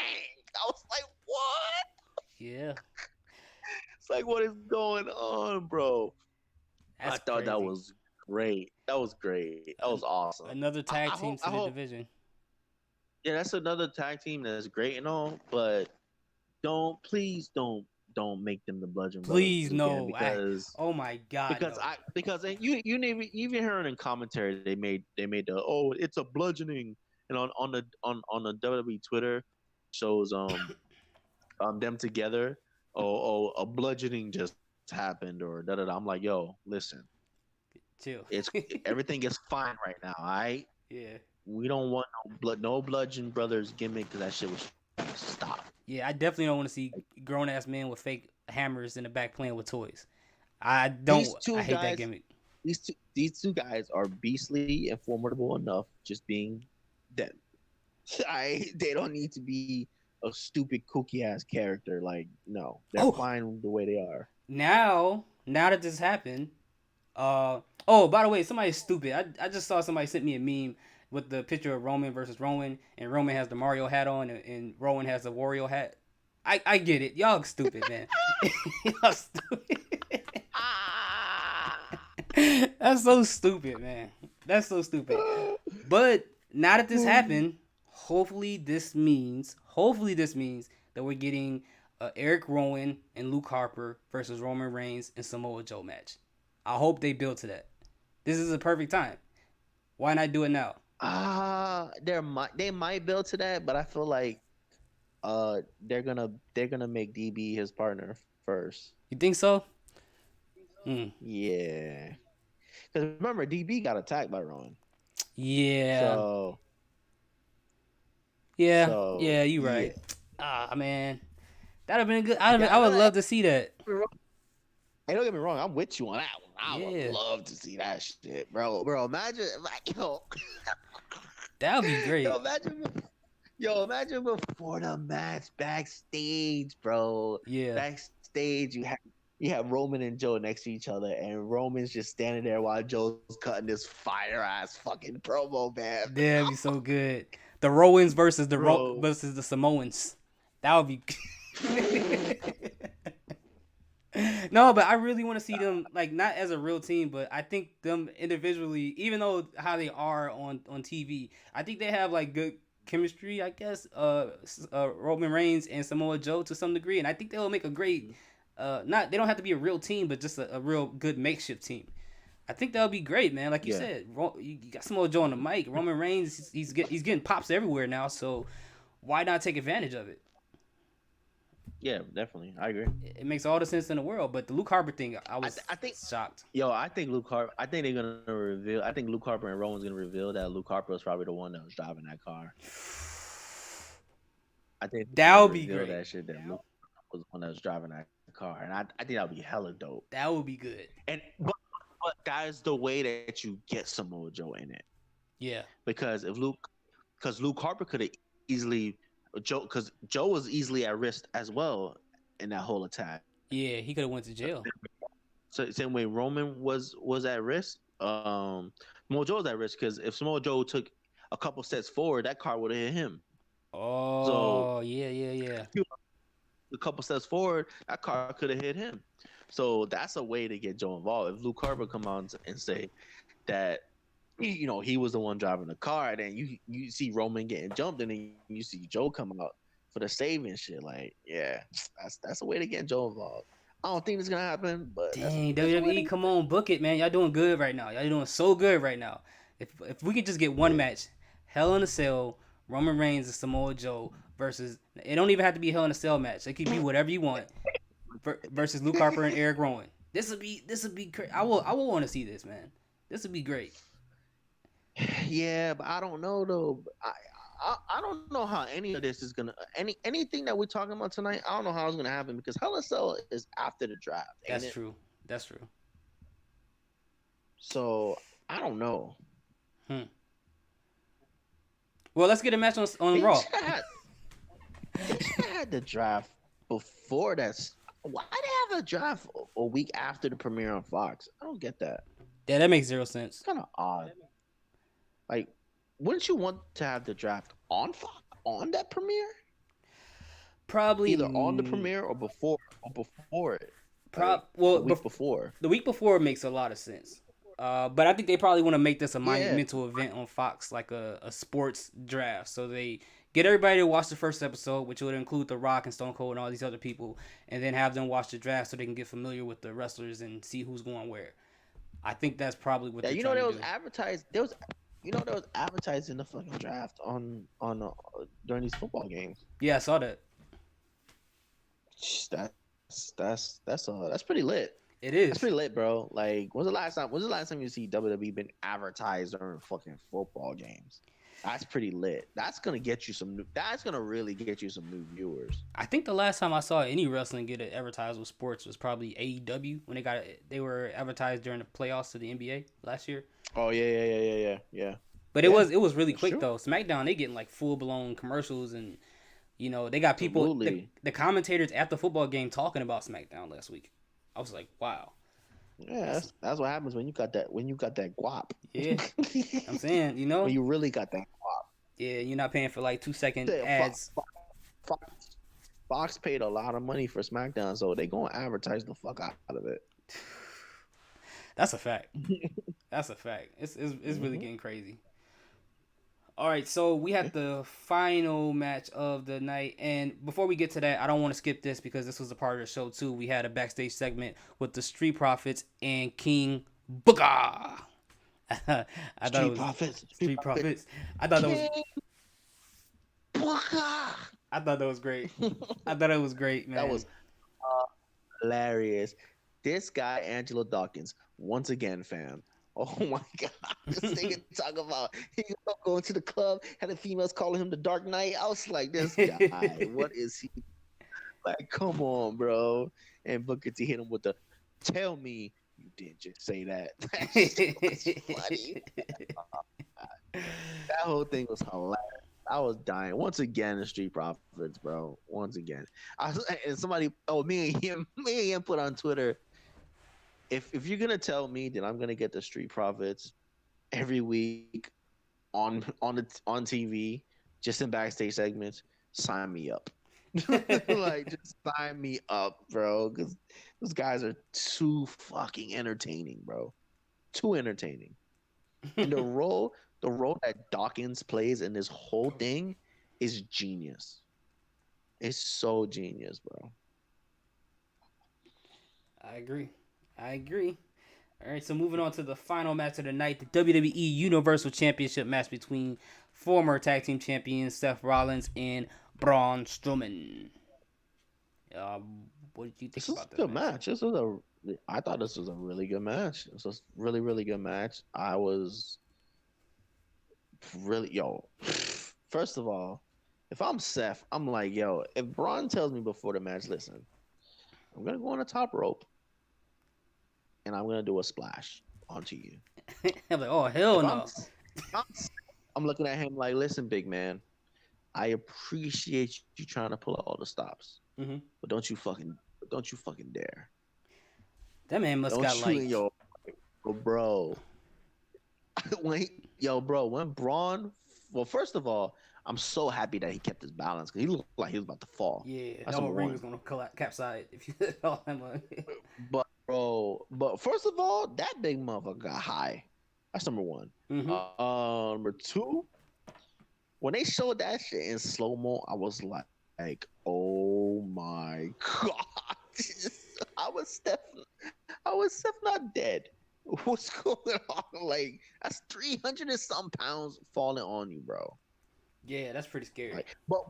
B: I was like, what?
A: Yeah.
B: It's like, what is going on, bro?
A: That's
B: I thought
A: crazy.
B: that was great. That was great. That was awesome.
A: Another tag team to the division.
B: Yeah, that's another tag team that's great and all, but please don't make them the Bludgeon Brothers.
A: Please no.
B: Because
A: oh my god.
B: Because you even heard in commentary they made the it's a bludgeoning, and on the WWE Twitter shows them together, a bludgeoning just happened or da da da. I'm like, yo, listen,
A: chill.
B: It's everything is fine right now, all right?
A: Yeah.
B: We don't want no Bludgeon Brothers gimmick because that shit was stop.
A: Yeah, I definitely don't want to see grown ass men with fake hammers in the back playing with toys. I don't. I hate that gimmick.
B: These two guys are beastly and formidable enough, just being them. They don't need to be a stupid kooky ass character. Like, no, they're fine the way they are.
A: Now that this happened, by the way, somebody's stupid. I just saw somebody sent me a meme with the picture of Roman versus Rowan, and Roman has the Mario hat on, and Rowan has the Wario hat. I get it. Y'all stupid, man. Y'all stupid. That's so stupid, man. That's so stupid. But now that this happened, hopefully this means that we're getting Eric Rowan and Luke Harper versus Roman Reigns and Samoa Joe match. I hope they build to that. This is a perfect time. Why not do it now?
B: They might build to that, but I feel like they're gonna make DB his partner first.
A: You think so?
B: Yeah, because remember DB got attacked by Rowan.
A: Yeah. Yeah, you right. Yeah. Man, that'd have been good. I would love to see that.
B: Hey, don't get me wrong, I'm with you on that one. I would love to see that shit, bro. Imagine,
A: that would be great.
B: Imagine before the match backstage, bro.
A: Yeah.
B: Backstage, you have You have Roman and Joe next to each other, and Roman's just standing there while Joe's cutting this fire ass fucking promo, man.
A: That'd be so good. The Rowans versus
B: Bro.
A: versus the Samoans. That would be. No, but I really want to see them like not as a real team, but I think them individually, even though how they are on TV, I think they have like good chemistry. I guess Roman Reigns and Samoa Joe to some degree, and I think they'll make a great. Not they don't have to be a real team, but just a real good makeshift team. I think that'll be great, man. Like you
B: Yeah.
A: said, you got Samoa Joe on the mic. Roman Reigns, he's getting pops everywhere now, so why not take advantage of it?
B: Yeah, definitely. I agree.
A: It makes all the sense in the world. But the Luke Harper thing, I
B: I,
A: was
B: th- I think
A: shocked.
B: Yo, I think Luke Harper. I think they're gonna reveal. I think Luke Harper and Roman's gonna reveal that Luke Harper was probably the one that was driving that car. I think they're
A: That
B: gonna
A: would be
B: reveal
A: great.
B: that shit that Luke was the one that was driving that car, and I think that would be hella dope.
A: That would be good.
B: And but that is the way that you get Samoa Joe in it,
A: Yeah.
B: because Luke Harper could have easily because Joe was easily at risk as well in that whole attack.
A: Yeah, he could have went to jail.
B: So same way Roman was at risk. Samoa Joe was at risk because if Samoa Joe took a couple steps forward, that car would have hit him. So
A: Oh, yeah.
B: a couple steps forward, that car could have hit him. So that's a way to get Joe involved. If Luke Harper come on and say that he was the one driving the car, then you see Roman getting jumped, and then you see Joe come out for the save and shit. Like, yeah, that's a way to get Joe involved. I don't think it's gonna happen, but
A: Dang,
B: that's a way
A: WWE, come on, book it, man. Y'all doing good right now. Y'all doing so good right now. If we could just get one match, Hell in a Cell, Roman Reigns and Samoa Joe versus. It don't even have to be a Hell in a Cell match. It could be whatever you want. Versus Luke Harper and Eric Rowan. This would be great. I will want to see this, man. This would be great.
B: Yeah, but I don't know though. I don't know how any of this is gonna anything that we're talking about tonight. I don't know how it's gonna happen because Hell in a Cell is after the draft. Ain't
A: That's
B: it?
A: true. That's true.
B: So I don't know.
A: Well, let's get a match on
B: They
A: Raw.
B: should have had the draft before that. Why they have a draft a week after the premiere on Fox? I don't get that.
A: Yeah, that makes zero sense.
B: It's kind of odd. Like, wouldn't you want to have the draft on Fox on that premiere?
A: Probably
B: Either on the premiere or before it.
A: Well,
B: the week before.
A: The week before makes a lot of sense. But I think they probably want to make this a
B: Yeah.
A: monumental event on Fox, like a sports draft. So they get everybody to watch the first episode, which would include The Rock and Stone Cold and all these other people, and then have them watch the draft so they can get familiar with the wrestlers and see who's going where. I think that's probably what
B: Yeah,
A: they're
B: you know
A: trying
B: there
A: to
B: was
A: do.
B: advertised. There was advertised in the fucking draft on during these football games.
A: Yeah, I saw that.
B: That's pretty lit.
A: It
B: That's
A: is.
B: pretty lit, bro. Like, when's the last time you see WWE been advertised during fucking football games? That's pretty lit. That's gonna get you some. That's gonna really get you some new viewers.
A: I think the last time I saw any wrestling get it advertised with sports was probably AEW when they were advertised during the playoffs to the NBA last year.
B: Oh yeah.
A: But
B: Yeah,
A: it was really
B: that's
A: quick
B: true.
A: though. SmackDown they getting like full blown commercials and they got people
B: Absolutely.
A: the commentators at the football game talking about SmackDown last week. I was like, wow.
B: Yeah, that's what happens when you got that guap.
A: Yeah. I'm saying,
B: when you really got that guap.
A: yeah, you're not paying for like 2-second
B: Yeah,
A: ads.
B: Fox paid a lot of money for SmackDown, so they gonna advertise the fuck out of it.
A: That's a fact. That's a fact. It's really getting crazy. All right, so we have the final match of the night, and before we get to that, I don't want to skip this because this was a part of the show too. We had a backstage segment with the Street Profits and King Booker. I thought it was Street Profits. I thought that was
B: Booker.
A: I thought that was great. I thought it was great, man.
B: That was hilarious. This guy, Angelo Dawkins, once again, fam. Oh my God. This nigga talk about he going to the club, had the females calling him the Dark Knight. I was like, this guy, what is he? Like, come on, bro. And Booker T hit him with the tell me you didn't just say that. That shit was funny. That whole thing was hilarious. I was dying once again. The Street Profits, bro. Once again, and somebody, me and him, put on Twitter. If you're gonna tell me that I'm gonna get the Street Profits every week on TV, just in backstage segments, sign me up. Like, just sign me up, bro. Because those guys are too fucking entertaining, bro. Too entertaining. And the role that Dawkins plays in this whole thing is genius. It's so genius, bro.
A: I agree. I agree. All right, so moving on to the final match of the night, the WWE Universal Championship match between former tag team champions Seth Rollins and Braun Strowman. What did you think
B: This is
A: about
B: a
A: this
B: good
A: match?
B: match. I thought this was a really good match. This was really, really good match. I was really, yo. First of all, if I'm Seth, I'm like, yo, if Braun tells me before the match, listen, I'm gonna go on the top rope and I'm gonna do a splash onto you.
A: I'm like, oh hell
B: If I'm,
A: no.
B: I'm, I'm looking at him like, listen, big man, I appreciate you trying to pull out all the stops,
A: Hmm.
B: but don't you fucking dare,
A: That man must got
B: don't you
A: like,
B: and your bro, when when Braun, well, first of all, I'm so happy that he kept his balance because he looked like he was about to fall.
A: yeah,
B: That's
A: that
B: number
A: ring was
B: one.
A: gonna capsize if you all him.
B: But first of all, that big motherfucker got high. That's number one.
A: Hmm.
B: Number two, when they showed that shit in slow mo, I was like, oh my god, I was Steph, I was Steph not dead. What's going on? Like, that's 300 and some pounds falling on you, bro.
A: Yeah, that's pretty scary.
B: Like, but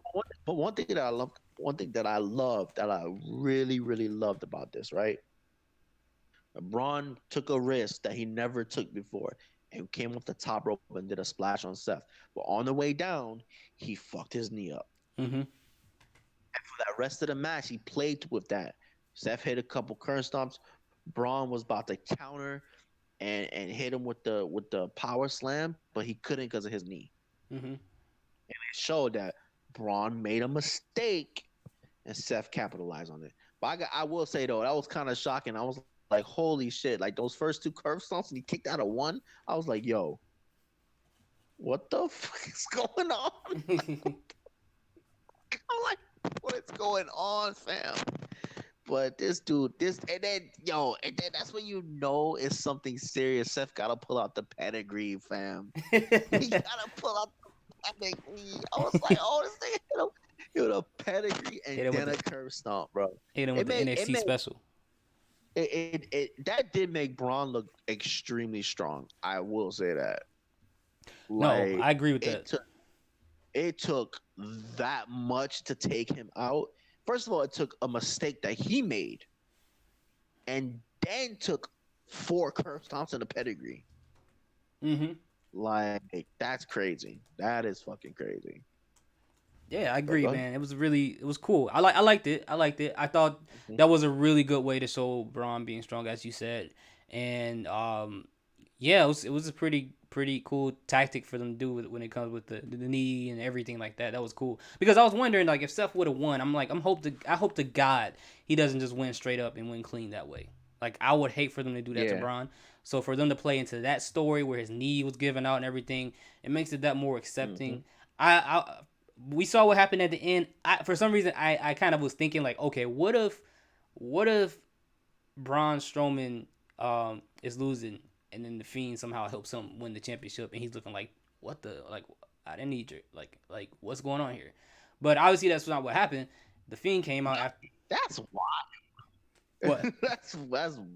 B: one thing that I love, that I really, really loved about this, right? Braun took a risk that he never took before and came off the top rope and did a splash on Seth. But on the way down, he fucked his knee up.
A: Hmm.
B: For that rest of the match, he played with that. Seth hit a couple current stomps. Braun was about to counter and hit him with the power slam, but he couldn't because of his knee.
A: Hmm.
B: It showed that Braun made a mistake and Seth capitalized on it. But I will say though, that was kind of shocking. I was like, holy shit! Like those first two curve stomps and he kicked out of one. I was like, yo, what the fuck is going on? I'm like, what is going on, fam? But this dude, and then that's when you know it's something serious. Seth gotta pull out the pedigree, fam. He gotta pull out the pedigree. I was like, oh, this thing hit a pedigree and
A: hit him with
B: then a
A: the
B: curve stomp, bro.
A: hit him with
B: It
A: the
B: made it
A: NXT
B: made
A: special.
B: that did make Braun look extremely strong. I will say that.
A: No,
B: Like
A: I agree with
B: it
A: that.
B: took it took that much to take him out. First of all, it took a mistake that he made, and then took four curve stomps in the pedigree.
A: Hmm.
B: Like that's crazy. That is fucking crazy.
A: Yeah, I
B: But
A: agree,
B: go ahead.
A: man. It was cool. I liked it. I liked it. I thought
B: Mhm.
A: that was a really good way to show Braun being strong, as you said. And yeah, it was a pretty cool tactic for them to do when it comes with the knee and everything like that. That was cool because I was wondering like if Seth would have won, I'm like I hope to God he doesn't just win straight up and win clean that way. Like I would hate for them to do that to
B: Yeah.
A: Braun. So for them to play into that story where his knee was given out and everything, it makes it that more
B: Hmm.
A: accepting. I we saw what happened at the end. For some reason, I kind of was thinking like, okay, what if Braun Strowman is losing and then the Fiend somehow helps him win the championship and he's looking like, what the like I didn't need you like what's going on here? But obviously that's not what happened. The Fiend came out after
B: That's
A: what?
B: wild. That's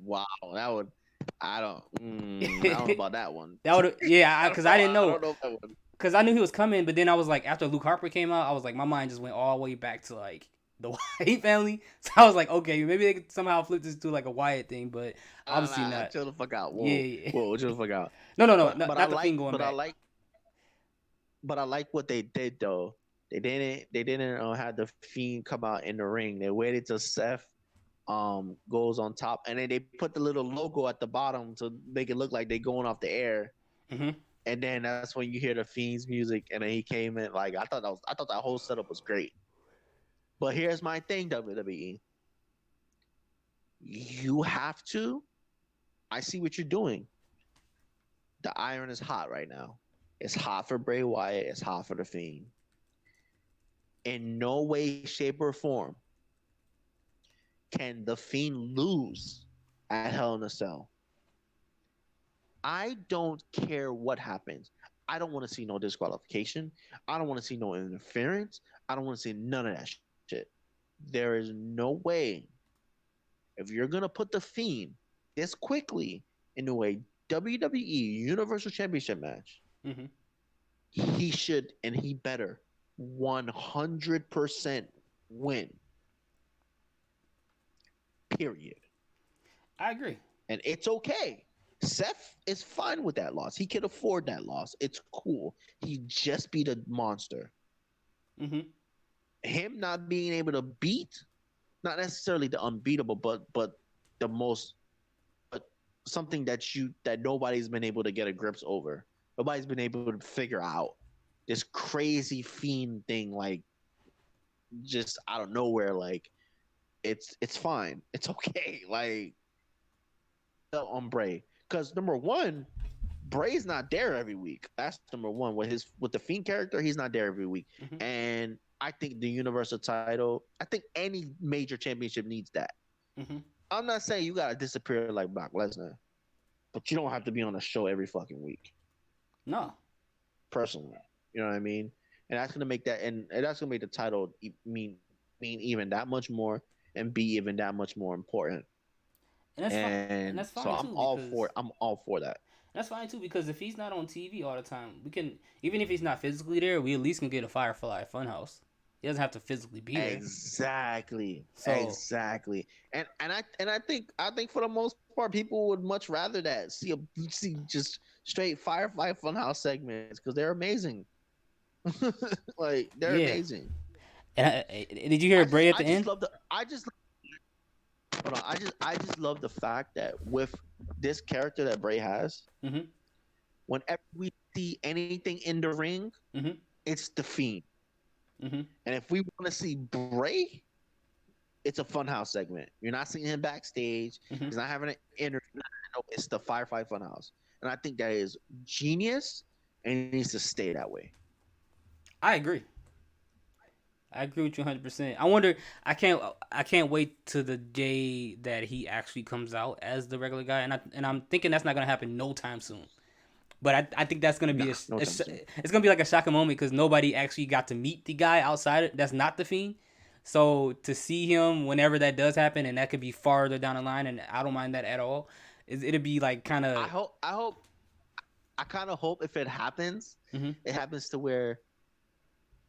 B: wow. That would I don't know
A: that
B: about that one.
A: would yeah, because I didn't
B: I
A: know
B: don't know if that one.
A: because I knew he was coming, but then I was like, after Luke Harper came out, I was like, my mind just went all the way back to like the Wyatt family. So I was like, okay, maybe they could somehow flip this to like a Wyatt thing, but obviously
B: Nah,
A: not.
B: chill the fuck out.
A: Yeah,
B: Whoa,
A: yeah.
B: whoa, chill the fuck out.
A: No, no, no,
B: But
A: not,
B: but I
A: not the
B: like
A: Fiend going
B: but I
A: back.
B: like but I like what they did though. They didn't have the Fiend come out in the ring. They waited till Seth goes on top, and then they put the little logo at the bottom to make it look like they going off the air,
A: Hmm.
B: and then that's when you hear the Fiend's music, and then he came in. Like I thought that whole setup was great. But here's my thing, WWE. You have to. I see what you're doing. The iron is hot right now. It's hot for Bray Wyatt. It's hot for the Fiend. In no way, shape, or form can the Fiend lose at Hell in a Cell. I don't care what happens. I don't want to see no disqualification. I don't want to see no interference. I don't want to see none of that shit. There is no way, if you're going to put the Fiend this quickly into a WWE Universal Championship match,
A: Mm-hmm.
B: he should and he better 100% win. Period.
A: I agree.
B: And it's okay. Seth is fine with that loss. He can afford that loss. It's cool. He just beat a monster.
A: Mm-hmm.
B: Him not being able to beat, not necessarily the unbeatable, but the most, but something that nobody's been able to get a grips over. Nobody's been able to figure out this crazy Fiend thing, like just out of nowhere. Like it's fine. It's okay. Like on Bray. Because number one, Bray's not there every week. That's number one. With the Fiend character, he's not there every week.
A: Mm-hmm.
B: And I think the Universal title, I think any major championship needs that.
A: Mm-hmm.
B: I'm not saying you gotta disappear like Brock Lesnar, but you don't have to be on a show every fucking week.
A: No.
B: Personally, you know what I mean? And that's gonna make that's gonna make the title mean even that much more and be even that much more important.
A: And that's fine
B: so
A: too.
B: I'm all for that.
A: That's fine too, because if he's not on TV all the time, we can, even if he's not physically there, we at least can get a Firefly Funhouse. He doesn't have to physically be there.
B: Exactly.
A: So,
B: exactly. And I think for the most part, people would much rather that see just straight Firefly Funhouse segments because they're amazing. Like they're amazing.
A: And did you hear Bray at the end?
B: I just love the fact that with this character that Bray has,
A: mm-hmm.
B: whenever we see anything in the ring,
A: mm-hmm.
B: it's the Fiend.
A: Mm-hmm.
B: And if we want to see Bray, it's a Funhouse segment. You're not seeing him backstage.
A: Mm-hmm.
B: He's not having an interview. No, it's the Firefly Funhouse. And I think that is genius and it needs to stay that way.
A: I agree with you 100%. I wonder. I can't wait to the day that he actually comes out as the regular guy, and I'm thinking that's not gonna happen no time soon. But I think that's gonna be it's gonna be like a shocking moment because nobody actually got to meet the guy outside. That's not the Fiend. So to see him whenever that does happen, and that could be farther down the line, and I don't mind that at all. It'll be like kind of.
B: I kind of hope if it happens,
A: mm-hmm.
B: it happens to where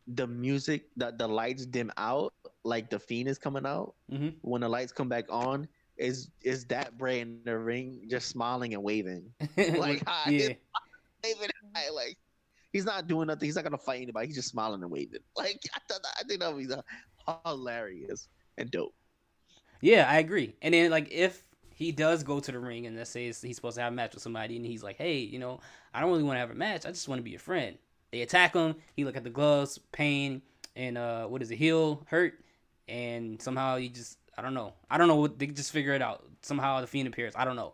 B: the music, the lights dim out, like the Fiend is coming out.
A: Mm-hmm.
B: When the lights come back on, is that Bray in the ring just smiling and waving, like hi,
A: yeah,
B: waving hi, like he's not doing nothing. He's not gonna fight anybody. He's just smiling and waving. Like I think that would be hilarious and dope.
A: Yeah, I agree. And then like if he does go to the ring and let's say he's supposed to have a match with somebody and he's like, hey, I don't really want to have a match. I just want to be a friend. They attack him. He look at the gloves, pain, and what is it, heel, hurt, and somehow he just I don't know what they just figure it out. Somehow the Fiend appears. I don't know,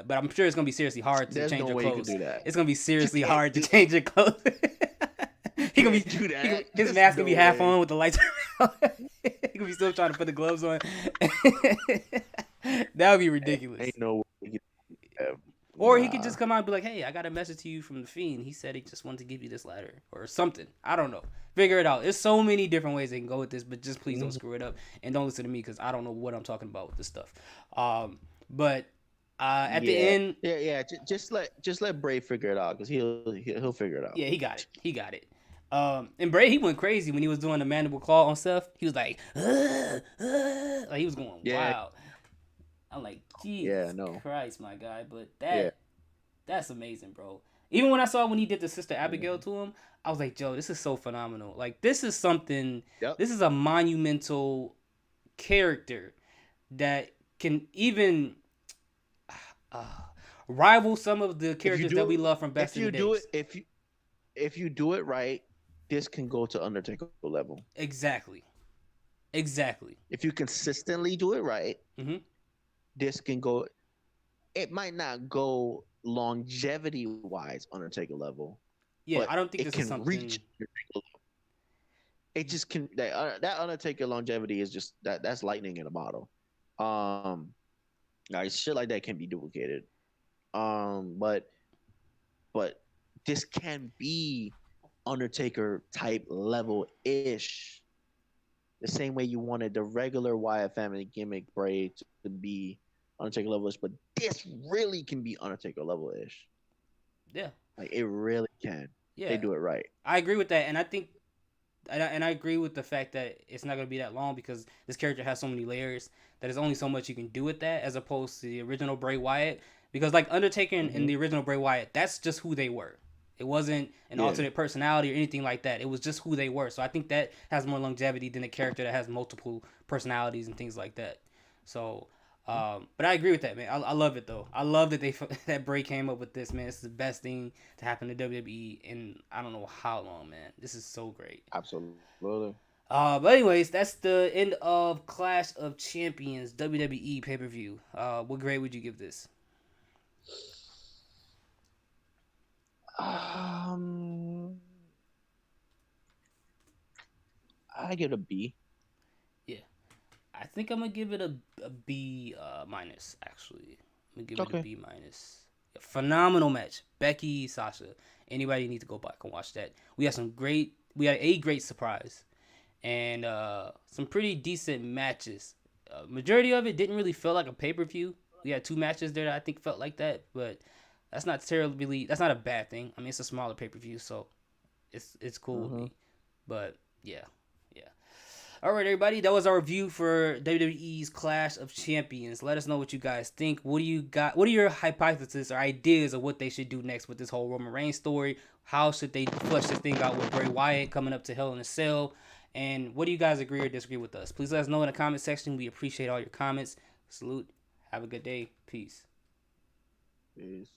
A: but I'm sure it's gonna be seriously hard to change your clothes. It's gonna be seriously hard to change your clothes. He gonna be do that. His mask gonna be half on with the lights. He gonna be still trying to put the gloves on. That would be ridiculous.
B: Ain't no way.
A: Or he could just come out and be like, hey, I got a message to you from the Fiend. He said he just wanted to give you this letter or something. I don't know. Figure it out. There's so many different ways they can go with this, but just please don't screw it up. And don't listen to me because I don't know what I'm talking about with this stuff. But at the end...
B: Yeah. Just let Bray figure it out because he'll figure it out.
A: Yeah, he got it. And Bray, he went crazy when he was doing the mandible claw on Seth. He was like, like he was going wild. I'm like, Jesus Christ, my guy. But that's amazing, bro. Even when I saw when he did the Sister Abigail to him, I was like, Joe, this is so phenomenal. Like, this is something, this is a monumental character that can even rival some of the
B: If you
A: characters
B: do
A: that
B: it,
A: we love from
B: if
A: Best in the
B: you do it,
A: Days.
B: if you do it right, this can go to Undertaker level.
A: Exactly. Exactly.
B: If you consistently do it right,
A: Hmm.
B: this can go. It might not go longevity wise Undertaker level,
A: Yeah,
B: but
A: I don't think
B: it
A: this is
B: can reach
A: something.
B: Undertaker level. It just can that Undertaker longevity is just that's lightning in a bottle. Um, like shit like that can be duplicated. But this can be Undertaker type level ish. The same way you wanted the regular Wyatt family gimmick Bray to be Undertaker level ish, but this really can be Undertaker level ish.
A: Yeah.
B: Like it really can. They
A: Yeah.
B: do it right.
A: I agree with that, and I think, and I agree with the fact that it's not going to be that long because this character has so many layers that there's only so much you can do with that, as opposed to the original Bray Wyatt. Because like Undertaker and
B: Mm-hmm.
A: the original Bray Wyatt, that's just who they were. It wasn't an
B: Yeah.
A: alternate personality or anything like that. It was just who they were. So I think that has more longevity than a character that has multiple personalities and things like that. So, but I agree with that, man. I love it though. I love that they that Bray came up with this, man. It's the best thing to happen to WWE in I don't know how long, man. This is so great.
B: Absolutely.
A: But anyways, that's the end of Clash of Champions WWE pay per view. What grade would you give this?
B: Um, I give it a B.
A: Yeah, I think I'm gonna give it a B minus. Actually, I'm gonna give it a
B: Okay.
A: B minus. A phenomenal match, Becky Sasha. Anybody need to go back and watch that. We had some great. We had a great surprise, and some pretty decent matches. Majority of it didn't really feel like a pay per view. We had two matches there that I think felt like that, but that's not terribly. That's not a bad thing. I mean, it's a smaller pay per view, so it's cool with
B: Mm-hmm.
A: me. But yeah, yeah. All right, everybody. That was our review for WWE's Clash of Champions. Let us know what you guys think. What do you got? What are your hypotheses or ideas of what they should do next with this whole Roman Reigns story? How should they flesh this thing out with Bray Wyatt coming up to Hell in a Cell? And what do you guys agree or disagree with us? Please let us know in the comment section. We appreciate all your comments. Salute. Have a good day. Peace.
B: Peace.